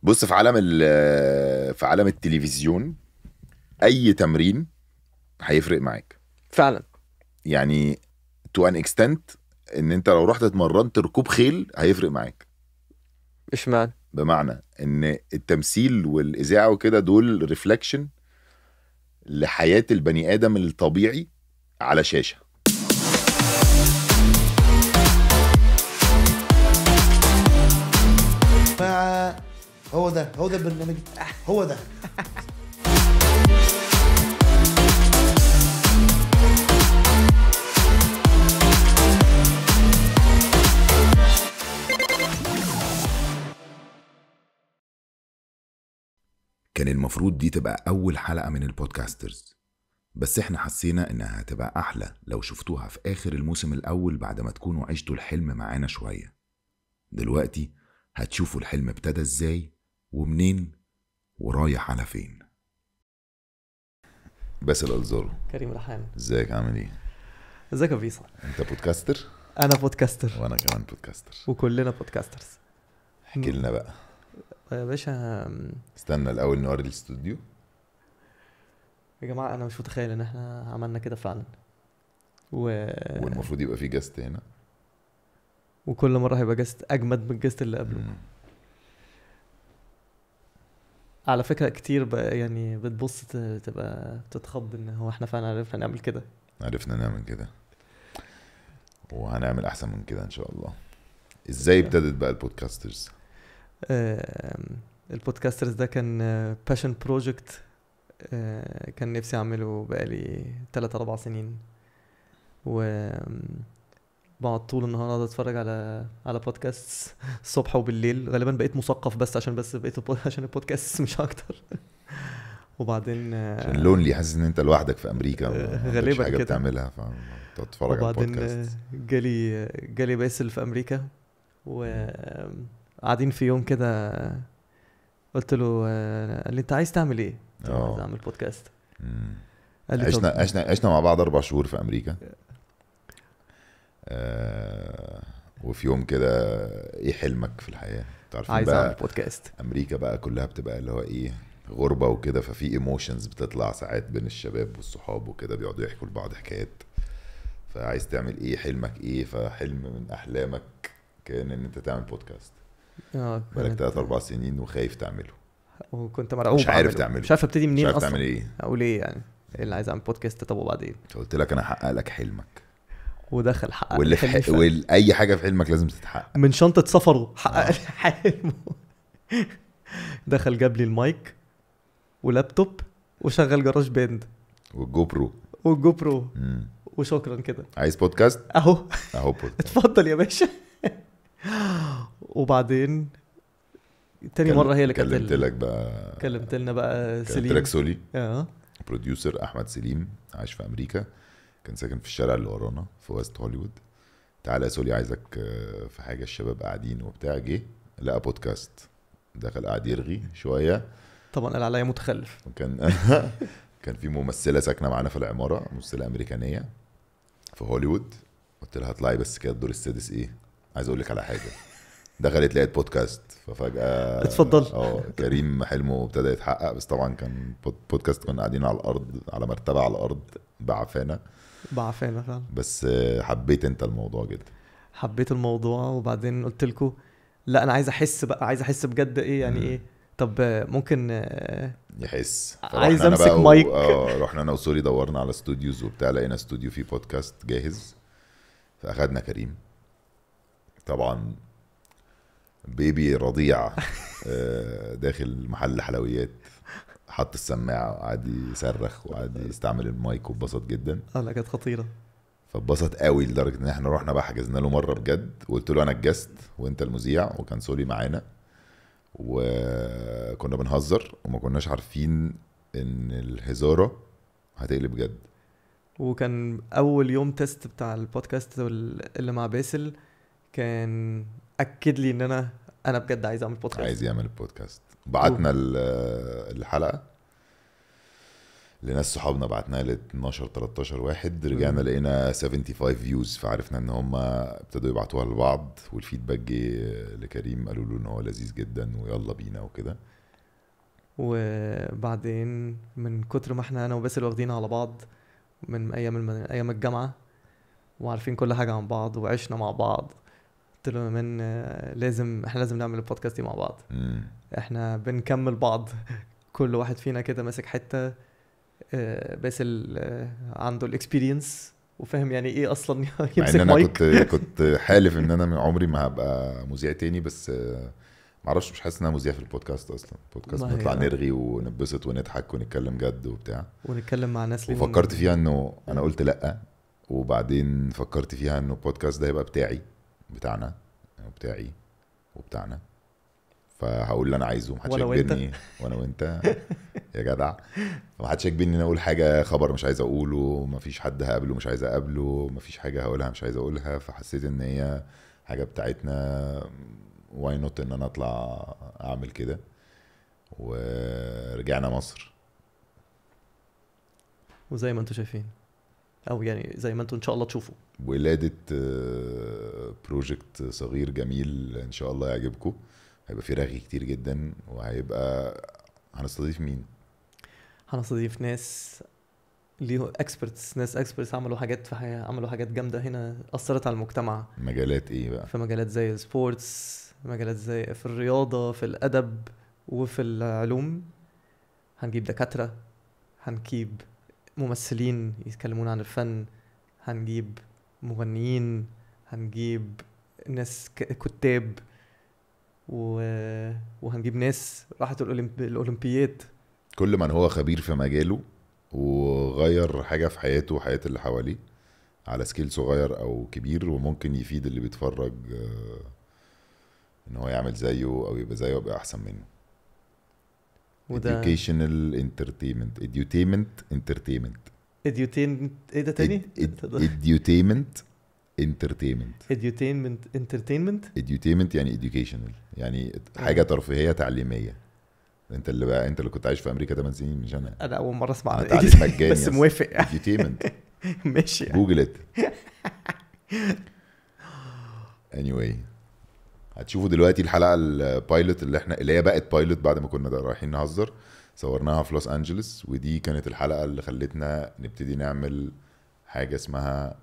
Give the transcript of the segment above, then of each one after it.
بص، في عالم التلفزيون اي تمرين هيفرق معاك. فعلا. يعني تو ان اكستنت ان انت لو رحت اتمرنت ركوب خيل هيفرق معاك. اشمعنى؟ بمعنى ان التمثيل والاذاعه وكده دول ريفلكشن لحياه البني ادم الطبيعي على شاشه. هو ده البرنامج، هو ده. كان المفروض دي تبقى أول حلقة من البودكاسترز، بس احنا حسينا انها هتبقى احلى لو شفتوها في اخر الموسم الاول بعد ما تكونوا عشتوا الحلم معانا شوية. دلوقتي هتشوفوا الحلم ابتدى ازاي ومنين ورايح على فين. باسل الزارو، كريم ريحان، ازيك؟ عامل ايه؟ ازيك يا فيصل؟ انت بودكاستر انا بودكاستر وانا كمان بودكاستر، وكلنا بودكاسترز. احكي لنا بقى يا باشا. استنى الاول نوري الاستوديو. يا جماعه انا مش متخيل ان احنا عملنا كده فعلا والمفروض يبقى في جاست هنا، وكل مره هيبقى جست اجمد من الجست اللي قبله. على فكره كتير بقى يعني بتبص تبقى تتخض ان هو احنا فعلا عرفنا نعمل كده. عرفنا نعمل كده وهنعمل احسن من كده ان شاء الله. ازاي ابتدت بقى البودكاسترز؟ البودكاسترز ده كان باشن بروجكت. كان نفسي اعمله بقالي 3-4 سنين، و بقعد طول النهار اقعد اتفرج على بودكاست الصبح وبالليل. غالبا بقيت مثقف بس بقيت عشان البودكاست مش اكتر. وبعدين عشان لونلي، حاسس ان انت لوحدك في امريكا، ما عندكش غالبا حاجه كده. بتعملها فتتفرج على وبعدين البودكاست. جالي باسل في امريكا، وقاعدين في يوم كده قلت له قال لي انت عايز تعمل ايه؟ قلت له عايز اعمل بودكاست. قال لي عشنا مع بعض 4 شهور في امريكا. وفي يوم كده، ايه حلمك في الحياه؟ تعرفين عايز بقى اعمل بودكاست. امريكا بقى كلها بتبقى اللي هو ايه، غربه وكده، ففي ايموشنز بتطلع ساعات بين الشباب والصحاب وكده، بيقعدوا يحكوا لبعض حكايات. فعايز تعمل ايه؟ حلمك ايه؟ فحلم من احلامك كان ان انت تعمل بودكاست. بقالك 3-4 سنين وخايف تعمله، وكنت مرعوب، مش عارف تعمله، مش عارف ابتدي منين، مش عارف اصلا تعمل ايه، اقول ايه يعني. ايه اللي عايز اعمل بودكاست؟ طب وبعدين؟ فقلت لك انا هحقق لك حلمك. ودخل حقق واللي حلمي اي حاجه في حلمك لازم تتحقق. من شنطه سفره حقق لي حلمه. دخل جاب لي المايك ولابتوب وشغل جراج باند والجو برو والجو برو وشكرا كده. عايز بودكاست اهو بودكاست. اتفضل يا باشا. وبعدين تاني مرة هي اللي كلمت لنا بقى سليم. كلمت لك سولي، اه بروديوسر احمد سليم، عايش في امريكا، كان ساكن في الشارع اللي ورانا في ويست هوليوود. تعالى يا سولي عايزك في حاجه، الشباب قاعدين وبتاع. جه لقى بودكاست، دخل قاعد يرغي شويه. طبعا قال عليا متخلف. كان في ممثله ساكنه معانا في العماره، ممثله امريكانيه في هوليوود. قلت لها اطلعي بس كده الدور السادس، ايه عايز اقول لك على حاجه. دخلت لقيت بودكاست، ففجاه اتفضل. كريم حلمه ابتدى يتحقق. بس طبعا كان بودكاست، كنا قاعدين على الارض، على مرتبه على الارض بعفانه فعلا. بس حبيت انت الموضوع جدا. حبيت الموضوع، وبعدين قلت لكم لا انا عايز احس بجد. ايه يعني ايه؟ طب ممكن يحس. عايز امسك مايك. رحنا انا وسوري دورنا على استوديوز وبتاع، لقينا استوديو فيه بودكاست جاهز. فاخدنا كريم، طبعا بيبي رضيع، داخل محل حلويات، حط السماعه وقعد يصرخ وقعد يستعمل المايك واتبسط جدا. لا كانت خطيره. فاتبسط قوي لدرجه ان احنا رحنا بقى حجزنا له مره بجد، وقلت له انا الجست وانت المذيع، وكان سولي معانا، وكنا بنهزر وما كناش عارفين ان الهزاره هتقلب جد. وكان اول يوم تيست بتاع البودكاست اللي مع باسل، كان اكد لي ان انا بجد عايز اعمل بودكاست، عايز يعمل بودكاست. بعتنا الحلقه، لناس صحابنا بعتناها ل 12 13 واحد، رجعنا لقينا 75 فيوز، فعرفنا ان هم ابتدوا يبعتوها لبعض، والفيدباك جه لكريم قالوا له ان هو لذيذ جدا ويلا بينا وكده. وبعدين من كتر ما احنا انا وباسل واخدين على بعض من ايام الجامعه وعارفين كل حاجه عن بعض وعشنا مع بعض، قلت له من احنا لازم نعمل البودكاست دي مع بعض. احنا بنكمل بعض كل واحد فينا كده ماسك حته. باسل عنده الاكسبيرينس وفاهم يعني ايه اصلا يمسك مع ان انا مايك. كنت حالف ان انا من عمري ما هبقى مذيع تاني، بس معرفش، مش حاسس ان انا مذيع في البودكاست اصلا. البودكاست ما هي نطلع نرغي ونبسط ونضحك ونتكلم جد وبتاع، ونتكلم مع ناس وفكرت فيها انه انا قلت لا، وبعدين فكرت فيها انه البودكاست ده يبقى بتاعنا وبتاعي وبتاعنا، فهقول اللي انا عايزه، محدش يجبرني. وانا وانت يا جدع، محدش يجبرني ان اقول حاجه، خبر مش عايز اقوله، مفيش حد هقابله مش عايز اقابله، مفيش حاجه هقولها مش عايز اقولها، فحسيت ان هي حاجه بتاعتنا، واي نوت ان انا اطلع اعمل كده. ورجعنا مصر، وزي ما انتم شايفين، او يعني زي ما انتم ان شاء الله تشوفوا، ولادة بروجكت صغير جميل ان شاء الله يعجبكم. هيبقى فيه رغي كتير جدا، وهيبقى هنستضيف مين؟ هنستضيف ناس ليه اكسبرتس، ناس اكسبرتس عملوا حاجات جامده هنا اثرت على المجتمع. مجالات ايه بقى؟ في مجالات زي السبورتس، مجالات زي في الرياضه، في الادب، وفي العلوم. هنجيب دكاتره، هنجيب ممثلين يتكلمون عن الفن، هنجيب مغنيين، هنجيب ناس كتاب، وهنجيب ناس راحت الأولمبياد. كل من هو خبير في مجاله وغير حاجة في حياته وحياة اللي حواليه على سكيل صغير أو كبير، وممكن يفيد اللي بيتفرج إن هو يعمل زيه أو يبقى زيه ويبقى أحسن منه. educational entertainment ايه ده تاني؟ edutainment entertainment يعني educational، يعني حاجة ترفيهية تعليمية. انت اللي كنت عايش في امريكا 8 سنين، مش انا اول مرة اسمع تعليم مجاني بس موافق. edutainment ماشي جوجل ات. anyway، هتشوفوا دلوقتي الحلقة البايلوت اللي هي بقت بايلوت بعد ما كنا رايحين نهزر، صورناها في لوس أنجلس، ودي كانت الحلقة اللي خلتنا نبتدي نعمل حاجة اسمها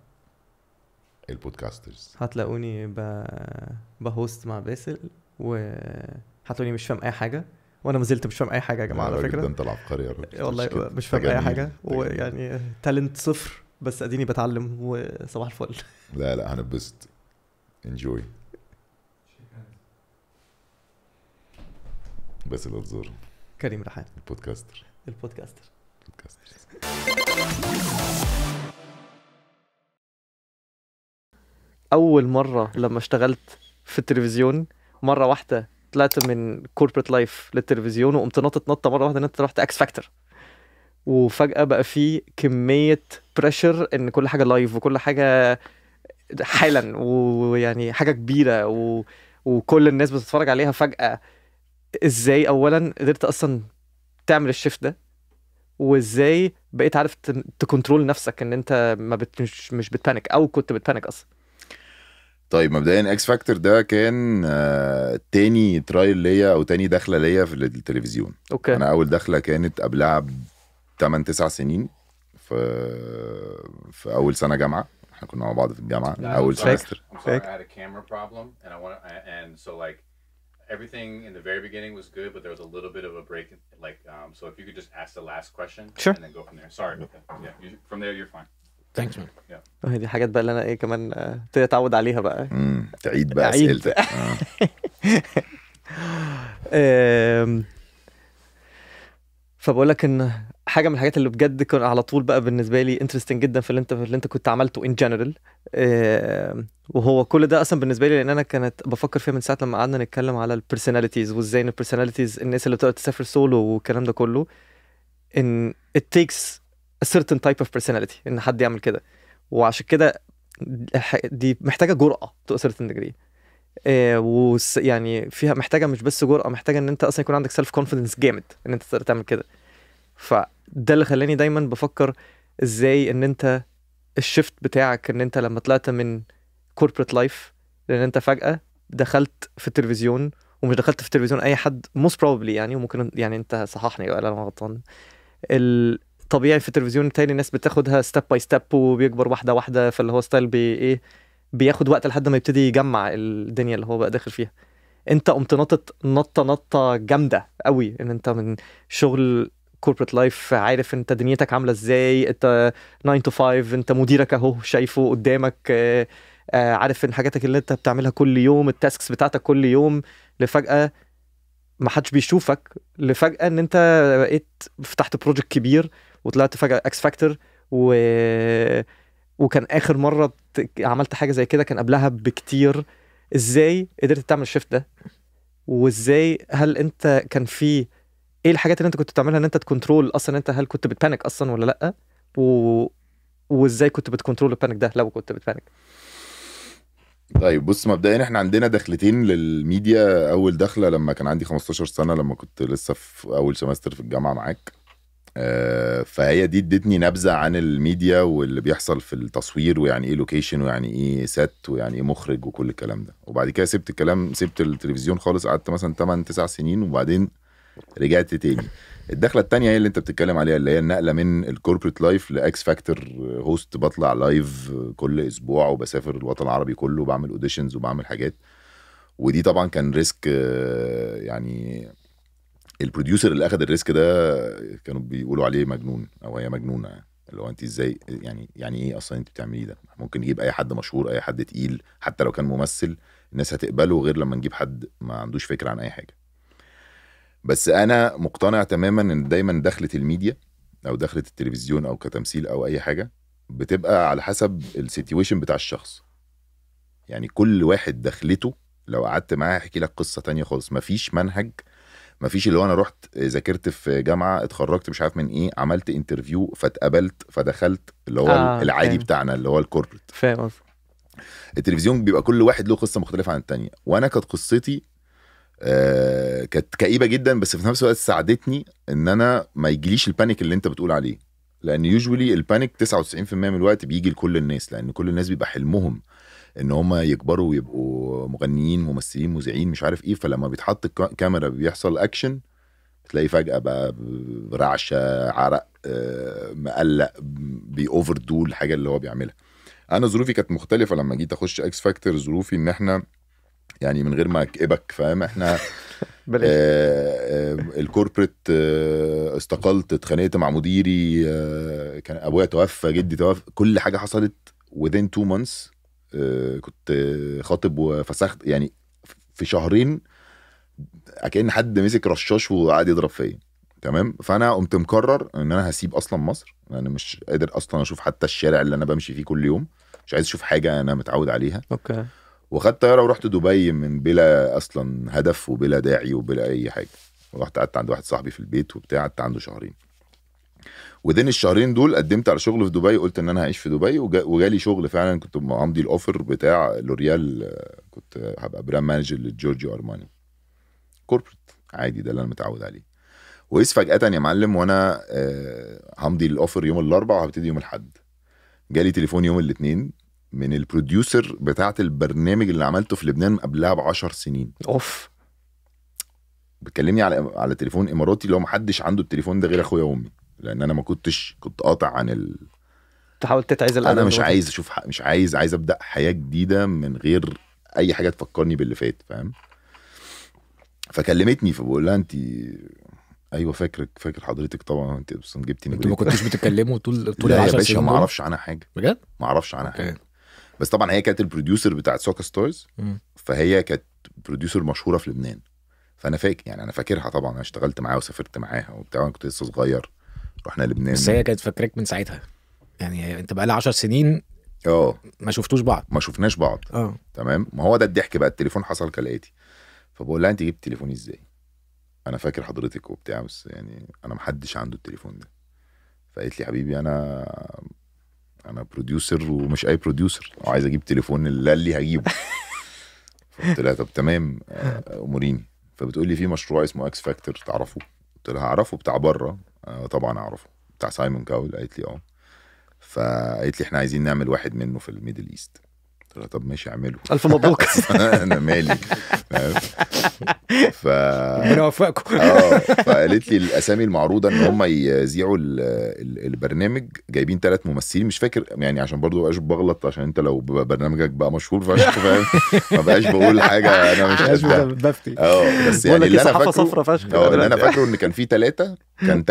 البودكاسترز. هتلاقوني بهوست مع باسل، وهتلاقوني مش فاهم اي حاجة، وانا ما زلت مش فاهم اي حاجة يا جماعة على فكرة. انت العبقري يا راجل، والله مش فاهم اي حاجة، ويعني تالنت صفر، بس اديني بتعلم، وصباح الفل. لا هنبسط. enjoy. باسل الزور، كريم ريحان، البودكاستر. اول مره لما اشتغلت في التلفزيون، مره واحده طلعت من كوربريت لايف للتلفزيون، وقمت نطه مره واحده، رحت اكس فاكتور، وفجاه بقى في كميه بريشر ان كل حاجه لايف وكل حاجه حالا، ويعني حاجه كبيره، وكل الناس بتتفرج عليها. فجاه ازاي اولا قدرت اصلا تعمل الشيفت ده، وازاي بقيت عارف تكنترول نفسك ان انت مش بتبانك، او كنت بتبانك اصلا؟ طيب مبدئيا اكس فاكتور ده كان تاني ترايل ليا او تاني دخله ليا في التلفزيون. اوكي. انا اول دخله كانت قبلها 8-9 سنين في اول سنه جامعه، احنا كنا مع بعض في الجامعه اول سمستر. Everything in the very beginning was good, but there was a little bit of a break. Like, so if you could just ask the last question, sure, and then go from there. Sorry. Yeah, from there you're fine. Thanks man. Yeah. دي حاجات بقى اللي انا كمان اتعود عليها بقى. تعيد بقى اسئلتك. فبقول لك ان حاجه من الحاجات اللي بجد كان على طول بقى بالنسبه لي انترستنج جدا في اللي انت كنت عملته ان جنرال، وهو كل ده اصلا بالنسبه لي، لان انا كانت بفكر فيها من ساعه لما قعدنا نتكلم على البيرسوناليتيز، وازاي ان البيرسوناليتيز، الناس اللي بتقدر تسافر سولو والكلام ده كله، ان it takes a certain type of personality ان حد يعمل كده. وعشان كده دي محتاجه جرأه to a certain degree، يعني فيها محتاجه مش بس جرأه، محتاجه ان انت اصلا يكون عندك سيلف كونفيدنس جامد ان انت تقدر تعمل كده. فده اللي خلاني دايما بفكر ازاي ان انت الشيفت بتاعك ان انت لما طلعت من كوربريت لايف، لان انت فجأة دخلت في التلفزيون، ومش دخلت في التلفزيون اي حد most probably يعني، وممكن يعني انت صححني ولا انا غلطان. الطبيعي في التلفزيون تاني الناس بتاخدها ستيب باي ستيب وبيكبر واحده واحده، فاللي هو ستايل ايه بياخد وقت لحد ما يبتدي يجمع الدنيا اللي هو بقى داخل فيها. انت قمت نطه جامده قوي، ان انت من شغل كوربريت لايف عارف انت دنيتك عامله ازاي، انت 9 to 5 انت مديرك اهو شايفه قدامك، عارف ان حاجاتك اللي انت بتعملها كل يوم، التاسكس بتاعتك كل يوم، لفجأة ما حدش بيشوفك، لفجأة ان انت بقيت فتحت بروجكت كبير وطلعت فجأة اكس فاكتور وكان اخر مرة عملت حاجة زي كده كان قبلها بكتير. ازاي قدرت تعمل الشيفت ده؟ وازاي هل انت كان في ايه الحاجات اللي انت كنت بتعملها ان انت تكنترول اصلا، انت هل كنت بتبانك اصلا ولا لا؟ وازاي كنت بتكنترول البانيك ده لو كنت بتبانك؟ طيب بص، مبدئيا احنا عندنا دخلتين للميديا. اول دخله لما كان عندي 15 سنه، لما كنت لسه في اول سمستر في الجامعه معاك. فهي دي ادتني نبذه عن الميديا واللي بيحصل في التصوير، ويعني ايه لوكيشن، ويعني ايه سات، ويعني ايه مخرج، وكل الكلام ده. وبعد كده سبت التلفزيون خالص، قعدت مثلا 8-9 سنين، وبعدين رجعت تاني. الدخله التانية هي اللي انت بتتكلم عليها، اللي هي النقله من الكوربريت لايف لاكس فاكتور هوست. بطلع لايف كل اسبوع وبسافر الوطن العربي كله، وبعمل اوديشنز وبعمل حاجات. ودي طبعا كان ريسك. يعني البروديوسر اللي اخذ الريسك ده كانوا بيقولوا عليه مجنون، او هي مجنونه. اللي هو انت ازاي يعني ايه اصلا انت بتعمليه ده؟ ممكن نجيب اي حد مشهور، اي حد تقيل، حتى لو كان ممثل الناس هتقبله، غير لما نجيب حد ما عندوش فكره عن اي حاجه. بس انا مقتنع تماما ان دايما دخلة الميديا او دخلة التلفزيون او كتمثيل او اي حاجة بتبقى على حسب السيتويشن بتاع الشخص. يعني كل واحد دخلته، لو قعدت معاه احكي لك قصة تانية خالص. مفيش منهج، مفيش اللي هو انا رحت ذاكرت في جامعة، اتخرجت مش عارف من ايه، عملت انترفيو فاتقبلت فدخلت، اللي هو العادي فاهم. بتاعنا اللي هو الكوربريت. فاهم قصدي. التلفزيون بيبقى كل واحد له قصة مختلفة عن التانية. وانا كانت قصتي كانت كئيبه جدا، بس في نفس الوقت ساعدتني ان انا ما يجيليش البانيك اللي انت بتقول عليه. لان يوجوالي البانيك 99% من الوقت بيجي لكل الناس، لان كل الناس بيبقى حلمهم ان هم يكبروا ويبقوا مغنيين، ممثلين، مذيعين، مش عارف ايه. فلما بيتحط كاميرا بيحصل اكشن، تلاقي فجاه بقى رعشه، عرق، مقلق، بيوفر دو الحاجه اللي هو بيعملها. انا ظروفي كانت مختلفه لما جيت اخش اكس فاكتور. ظروفي ان احنا يعني من غير ما اكئبك، فاهم، احنا الكوربريت استقلت، اتخانقت مع مديري، كان ابويا توفى، جدي توفى، كل حاجه حصلت within 2 months. كنت خاطب وفسخت، يعني في شهرين كأن حد مسك رشاش وقعد يضرب فيا. تمام. فانا قمت مقرر ان انا هسيب اصلا مصر. انا مش قادر اصلا اشوف حتى الشارع اللي انا بمشي فيه كل يوم، مش عايز اشوف حاجه انا متعود عليها. اوكي. وخدت طياره ورحت دبي من بلا اصلا هدف وبلا داعي وبلا اي حاجه. ورحت قعدت عند واحد صاحبي في البيت وبتاع، قعدت عنده شهرين. وذين الشهرين دول قدمت على شغل في دبي، قلت ان انا هعيش في دبي، وجالي شغل فعلا. كنت امضي الاوفر بتاع لوريال، كنت هبقى براند مانجر لجورجيو ارماني، كوربريت عادي، ده اللي انا متعود عليه. وإذ فجأة يا معلم، وانا همضي الاوفر يوم الاربعاء وهبتدي يوم الاحد، جالي تليفون يوم الاثنين من البروديوسر بتاعت البرنامج اللي عملته في لبنان قبلها ب10 سنين. اوف. بتكلمني على تليفون اماراتي، اللي هو محدش عنده التليفون ده غير اخويا وامي، لان انا ما كنت قاطع عن تحاول تتعزل الأدب. انا مش عايز اشوف مش عايز ابدا حياه جديده من غير اي حاجه تفكرني باللي فات، فاهم. فكلمتني، فبقول لها انت ايوه فاكر حضرتك طبعا، انت اصلا جبتي انتوا ما كنتوش بتتكلموا طول لا يا 10 باشا، سنين ما دول؟ اعرفش عنها حاجه بجد؟ ما اعرفش عنها اوكي. حاجه. بس طبعا هي كانت البروديوسر بتاعت سوكا ستارز، فهي كانت بروديوسر مشهوره في لبنان. فانا فاكر، يعني انا فاكرها طبعا، انا اشتغلت معاها وسافرت معاها وبتاع، انا كنت لسه صغير، رحنا لبنان. بس هي كانت فاكراك من ساعتها، يعني انت بقى لها 10 سنين ما شفتوش بعض، ما شفناش بعض. تمام. ما هو ده الضحك بقى. التليفون حصل كالاتي، فبقول لها انت جبت تليفوني ازاي؟ انا فاكر حضرتك وبتاع، بس يعني انا محدش عنده التليفون ده. فقالت لي حبيبي، انا بروديوسر، ومش اي بروديوسر، وعايز اجيب تليفون اللي هجيبه. فقلت لها طب تمام، اموريني. فبتقول لي في مشروع اسمه اكس فاكتور، تعرفه؟ قلت لها اعرفه، بتاع بره، طبعا اعرفه، بتاع سايمون كاول. قالت لي فقالت لي احنا عايزين نعمل واحد منه في الميدل ايست. قلت لها طب ماشي اعمله. الف مبروك. انا مالي. ربنا يوفقكم. فقالت لي الاسامي المعروضه ان هم يذيعوا البرنامج، جايبين 3 ممثلين مش فاكر يعني، عشان برضو مبقاش بغلط، عشان انت لو برنامجك بقى مشهور فشخ فاهم، ما بقاش بقول حاجه انا مش قصدها. بس يعني اللي انا فاكره صفرة فشخ. اللي انا فاكره ان كان في 3، كان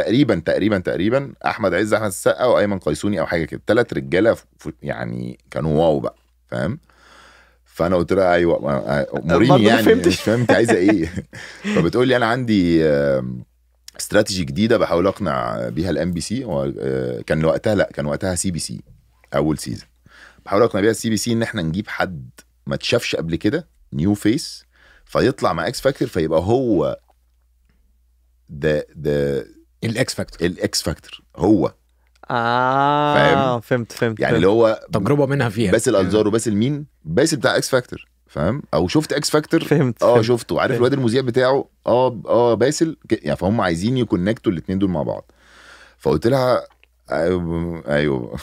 تقريبا احمد عز، احمد السقا، وايمن قيسوني او حاجه كده، 3 رجاله يعني كانوا واو بقى فاهم. فانا قلت لها ايوه موريني يعني مش فاهم انت عايزه ايه. فبتقول لي انا عندي استراتيجي جديده بحاول اقنع بيها الام بي سي. كان وقتها سي بي سي اول سيزون. بحاول اقنع بيها السي بي سي ان احنا نجيب حد ما تشافش قبل كده، نيو فيس، فيطلع مع اكس فاكتور، فيبقى هو الاكس فاكتور هو فاهم؟ فهمت يعني اللي هو تجربه منها فيها. باسل الزار وباسل مين؟ باسل بتاع اكس فاكتور فاهم؟ او شفت اكس فاكتور؟ فهمت. شفته، عارف الواد المذيع بتاعه باسل يعني. فهم عايزين يكونكتوا الاثنين دول مع بعض. فقلت لها ايوه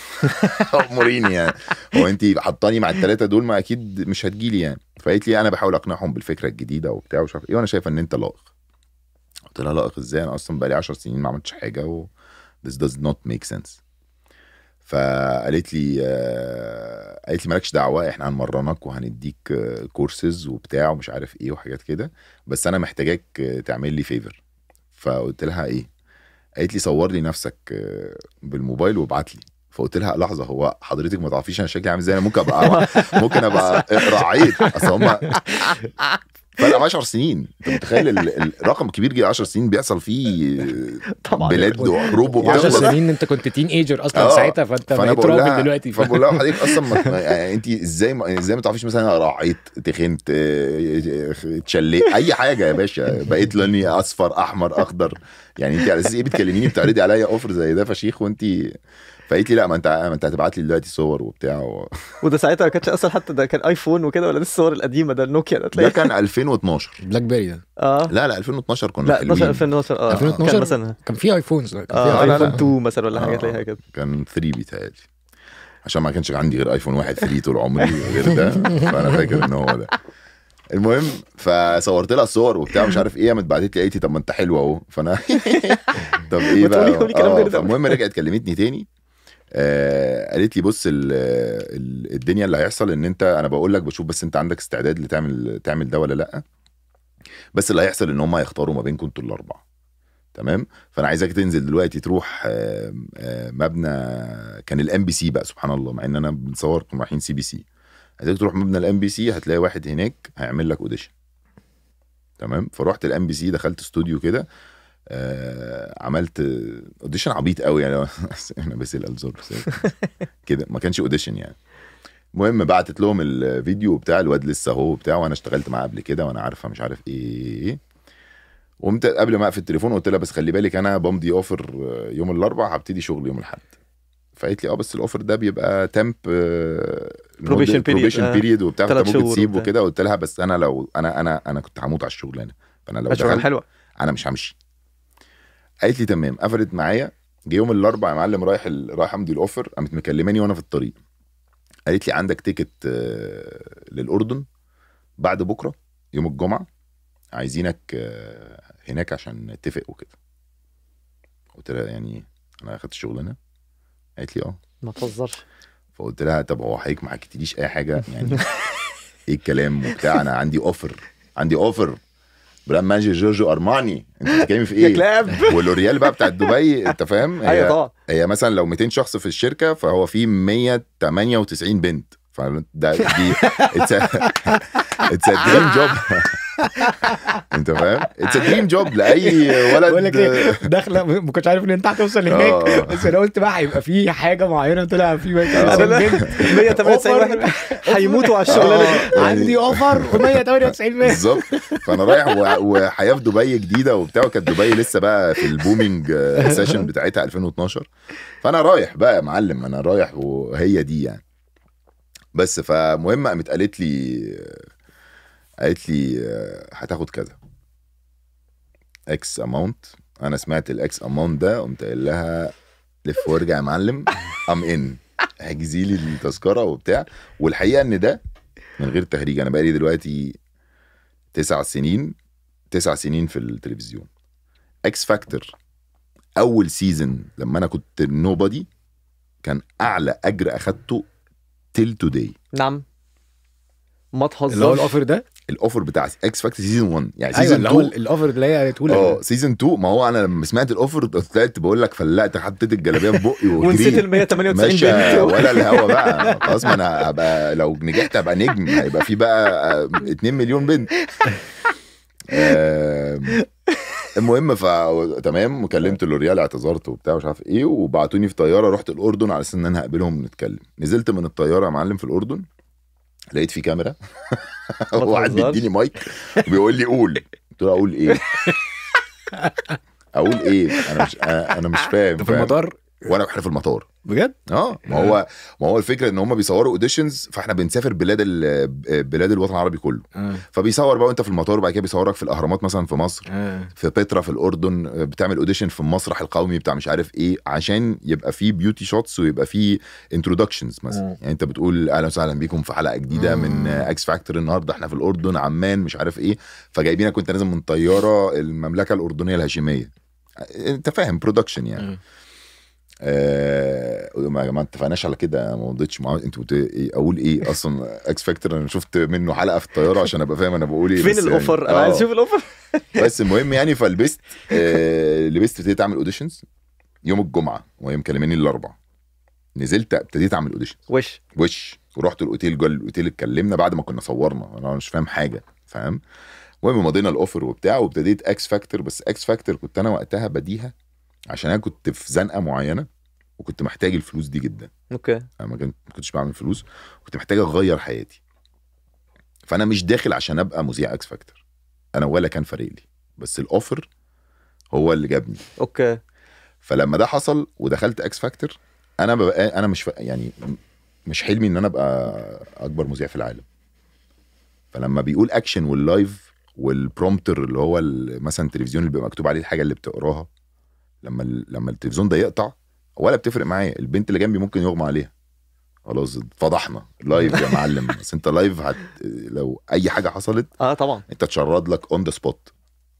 موريني يعني، هو انت حطاني مع ال3 دول ما اكيد مش هتجيلي يعني. فقالت لي انا بحاول اقنعهم بالفكره الجديده وبتاع ومش عارف ايه، وانا شايفه ان انت لائق. قلت لها لائق ازاي؟ انا اصلا بقالي 10 سنين ما عملتش حاجه و this does not make sense. فقالت لي مالكش دعوه، احنا هنمرنك وهنديك كورسز وبتاع ومش عارف ايه وحاجات كده، بس انا محتاجاك تعمل لي فيفر. فقلت لها ايه؟ قالت لي صور لي نفسك بالموبايل وابعت لي. فقلت لها لحظه، هو حضرتك ما تعرفيش انا شكلي عامل ازاي؟ انا ممكن ابقى رعيت. اصل هم فرق 10 سنين، انت متخيل الرقم كبير جدا. 10 سنين بيحصل فيه طبعا بلاد وحروب و10 سنين انت كنت تين ايجر اصلا ساعتها، فانت بقيت راجل دلوقتي. فبقول لها حضرتك اصلا يعني انت ازاي ما تعرفيش مثلا انا راعيت، تخنت، اتشليت، اي حاجه يا باشا، بقيت لوني اصفر احمر اخضر يعني. انت على اساس ايه بتكلميني بتعرضي عليا اوفر زي ده فشيخ؟ وانت فقالت لي لا، ما انت هتبعت لي دلوقتي صور وبتاع وده ساعتها ما كانش اصلا حتى، ده كان ايفون وكده، ولا دي الصور القديمه ده النوكيا ده ده كان 2012 بلاك بيري ده. لا 2012 كنا لا حلوين. 2012 2012 كان مثلا كان في ايفونز، كان في ايفون 2 مثلا ولا حاجه تلاقيها كده. كان 3 بيتهيألي، عشان ما كانش عندي غير ايفون 1 3 طول عمري غير ده، فانا فاكر ان هو ده. المهم فصورت لها الصور وبتاع مش عارف ايه، قامت بعتت لي قالت لي طب ما انت حلو اهو. فانا طب ايه بقى؟ فالمهم رجعت كلمتني تاني، قالت لي بص الدنيا اللي هيحصل ان انت، انا بقول لك بشوف بس انت عندك استعداد تعمل ده ولا لا، بس اللي هيحصل ان هم هيختاروا ما بينكم انتوا ال4. تمام؟ فانا عايزك تنزل دلوقتي تروح مبنى كان الام بي سي بقى، سبحان الله، مع ان انا بنصور كنا رايحين سي بي سي. عايزك تروح مبنى الام بي سي، هتلاقي واحد هناك هيعمل لك اوديشن. تمام؟ فروحت الام بي سي، دخلت استوديو كده، عملت اوديشن عبيط قوي يعني. انا باسل الزور كده، ما كانش اوديشن يعني. المهم بعتت لهم الفيديو بتاع الواد لسه هو بتاع، وانا اشتغلت معاه قبل كده وانا عارفه مش عارف ايه. وقمت قبل ما اقفل التليفون قلت لها بس خلي بالك انا بمضي اوفر يوم الاربعاء، هبتدي شغل يوم الاحد. فقالت لي بس الاوفر ده بيبقى تمب بروبيشن بيريد وبتاع، انت ممكن تسيب وكده. قلت لها بس انا لو انا كنت هموت على الشغلانه، فانا لو دخلت حلوه انا مش همشي. قالت لي تمام، قفلت معايا. جه يوم الاربعاء يا معلم، رايح امضي الاوفر، قامت مكلماني وانا في الطريق، قالت لي عندك تيكت للاردن بعد بكره يوم الجمعه، عايزينك هناك عشان نتفق وكده. قلت لها يعني انا اخدت الشغلانه؟ قالت لي ما تهزرش. فقلت لها طب هو حضرتك ما حكيتليش اي حاجه يعني؟ ايه الكلام وبتاع؟ انا عندي اوفر براند مانجر جورجو ارماني، انت بتتكلمي في ايه؟ ولوريال بقى بتاعت دبي، انت فاهم؟ ايوه طبعا. هي مثلا لو 200 شخص في الشركه، فهو في 198 بنت، فده دي اتس ا دريم جوب. انت فاهم؟ اتس ا دريم جوب لاي ولد. بقول لك ايه، داخله ما كنتش عارف ان انت هتوصل هناك، بس انا قلت بقى هيبقى في حاجه معينه، طلع في 198 واحد هيموتوا على الشغلانه دي. عندي اوفر و198 بالظبط. فانا رايح وحياه في دبي جديده وبتاع، كانت دبي لسه بقى في البومينج سيشن بتاعتها 2012. فانا رايح بقى يا معلم، انا رايح وهي دي يعني. بس فمهم قامت قالت لي هتاخد كذا اكس اماونت انا سمعت الاكس اماونت ده، قمت قايل لها لف وارجع يا معلم، ام ان احجزي لي التذكره وبتاع. والحقيقه ان ده من غير تهريج، انا بقالي دلوقتي 9 سنين في التلفزيون. اكس فاكتور اول سيزن لما انا كنت نوبادي كان اعلى اجر اخدته تيل توداي. نعم، ما تهزرش. اللي هو الاوفر ده، الاوفر بتاع اكس فاكتور سيزون 1 يعني ايوه سيزون اللي هو 2. الاوفر اللي هي تقول سيزون 2. ما هو انا لما سمعت الاوفر طلعت بقول لك فلقت، حطيت الجلابيه في بقي ونسيت ال 198 ماشي بنت ولا الهوا بقى خلاص. ما انا هبقى لو نجحت هبقى نجم، هيبقى في بقى 2 مليون بنت. المهم تمام، وكلمت لوريال اعتذرت وبتاع مش عارف ايه، وبعتوني في طياره رحت الاردن على اساس ان انا هقابلهم نتكلم. نزلت من الطياره يا معلم في الاردن، لقيت في كاميرا وواحد بيديني مايك وبيقول لي قول. قلت له اقول ايه؟ اقول ايه؟ انا مش فاهم. في المطار وانا في المطار بجد. ما هو الفكره ان هم بيصوروا اوديشنز، فاحنا بنسافر بلاد الوطن العربي كله. فبيصور بقى وانت في المطار، وبعد كده بيصورك في الاهرامات مثلا في مصر، في بترا في الاردن، بتعمل اوديشن في المسرح القومي بتاع مش عارف ايه، عشان يبقى فيه بيوتي شوتس ويبقى فيه انترودكشنز مثلا. يعني انت بتقول اهلا وسهلا بيكم في حلقه جديده من اكس فاكتور، النهارده احنا في الاردن عمان مش عارف ايه، فجايبينك كنت نازل من طياره المملكه الاردنيه الهاشميه، انت فاهم، برودكشن يعني. يا جماعه ما اتفقناش على كده، ما مضيتش معاه. انتوا اقول ايه اصلا؟ اكس فاكتور انا شفت منه حلقه في الطياره عشان ابقى فاهم انا بقول ايه. فين الاوفر يعني. انا عايز اشوف الاوفر. بس المهم يعني فلبست لبست، ابتديت اعمل اوديشنز يوم الجمعه وهي مكلماني الاربعاء. نزلت ابتديت اعمل اوديشنز وش ورحت الاوتيل، جوه الاوتيل اتكلمنا بعد ما كنا صورنا، انا مش فاهم حاجه فاهم. المهم مضينا الاوفر وبتاع، وابتديت اكس فاكتور. بس اكس فاكتور كنت انا وقتها بديها عشان انا كنت في زنقه معينه وكنت محتاج الفلوس دي جدا. اوكي. انا ما كنتش بعمل فلوس، كنت محتاج اغير حياتي. فانا مش داخل عشان ابقى مذيع اكس فاكتور، انا ولا كان فارق لي، بس الاوفر هو اللي جابني. اوكي. فلما ده حصل ودخلت اكس فاكتور، انا مش يعني مش حلمي ان انا ابقى اكبر مذيع في العالم. فلما بيقول اكشن واللايف والبرومتر اللي هو مثلا التلفزيون اللي بيبقى مكتوب عليه الحاجه اللي بتقراها، لما التلفزيون ده يقطع ولا بتفرق معايا، البنت اللي جنبي ممكن يغمى عليها، خلاص فضحنا لايف يا معلم. بس انت لايف لو اي حاجه حصلت طبعا انت تشرد لك اون ذا سبوت،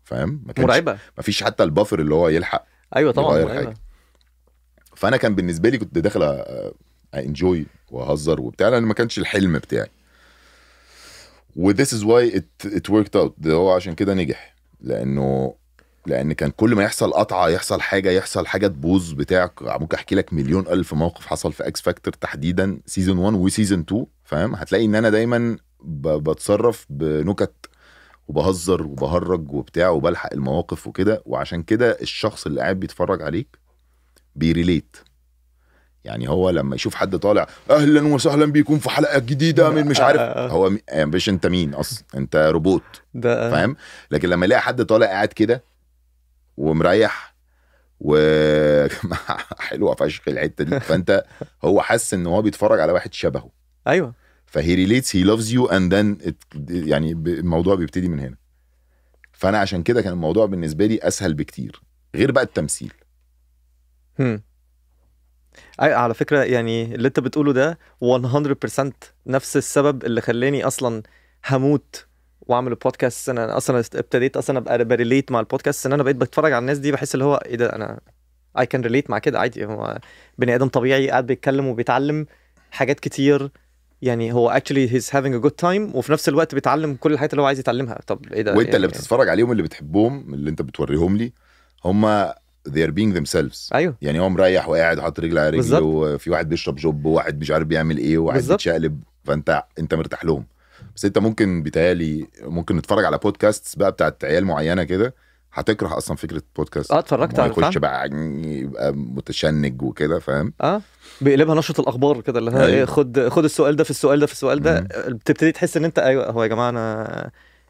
فاهم؟ مرعبه، مفيش حتى البافر اللي هو يلحق. ايوه طبعا مرعبه. فانا كان بالنسبه لي كنت داخل انجوي واهزر وبتاع، لان ما كانش الحلم بتاعي. و this is why it worked out. ده هو عشان كده نجح، لان كان كل ما يحصل قطعه، يحصل حاجه تبوظ بتاعك. ممكن احكي لك مليون الف موقف حصل في اكس فاكتور تحديدا سيزون 1 وسيزون 2 فاهم. هتلاقي ان انا دايما بتصرف بنكت وبهزر وبهرج وبتاع وبلحق المواقف وكده، وعشان كده الشخص اللي قاعد بيتفرج عليك بيريليت. يعني هو لما يشوف حد طالع اهلا وسهلا بيكم في حلقه جديده من مش عارف هو مش انت مين اصلا، انت روبوت فاهم. لكن لما يلاقي حد طالع قاعد كده ومريح حلوه فشخ الحته دي، فانت هو حاسس ان هو بيتفرج على واحد شبهه. ايوه. فهي ريليتس، هي لوفز يو اند ذن يعني الموضوع بيبتدي من هنا. فانا عشان كده كان الموضوع بالنسبه لي اسهل بكتير، غير بقى التمثيل. على فكره يعني اللي انت بتقوله ده 100% نفس السبب اللي خلاني اصلا هموت واعمل بودكاست. انا اصلا ابتديت اصلا ابقى بريليت مع البودكاست، ان انا بقيت بتفرج على الناس دي بحس اللي هو ايه ده، انا I can relate مع كده عادي. هو بني ادم طبيعي قاعد بيتكلم وبيتعلم حاجات كتير، يعني هو actually he's having a good time، وفي نفس الوقت بيتعلم كل الحاجات اللي هو عايز يتعلمها. طب ايه ده؟ وانت يعني اللي بتتفرج عليهم اللي بتحبهم اللي انت بتوريهم لي هم they are being themselves. ايوه. يعني هو مريح وقاعد حاطط رجل على رجل، وفي واحد بيشرب جوب وواحد مش عارف بيعمل ايه وواحد بيتشقلب، فانت مرتاح لهم. بس انت ممكن بيتهيألي ممكن نتفرج على بودكاست بقى بتاعت عيال معينه كده هتكره اصلا فكره بودكاست. اتفرجت على يخش بقى يبقى متشنج وكده فاهم. بيقلبها نشرة الاخبار كده اللي هي أيوة. خد السؤال ده في السؤال ده في السؤال ده، بتبتدي تحس ان انت ايوه هو يا جماعه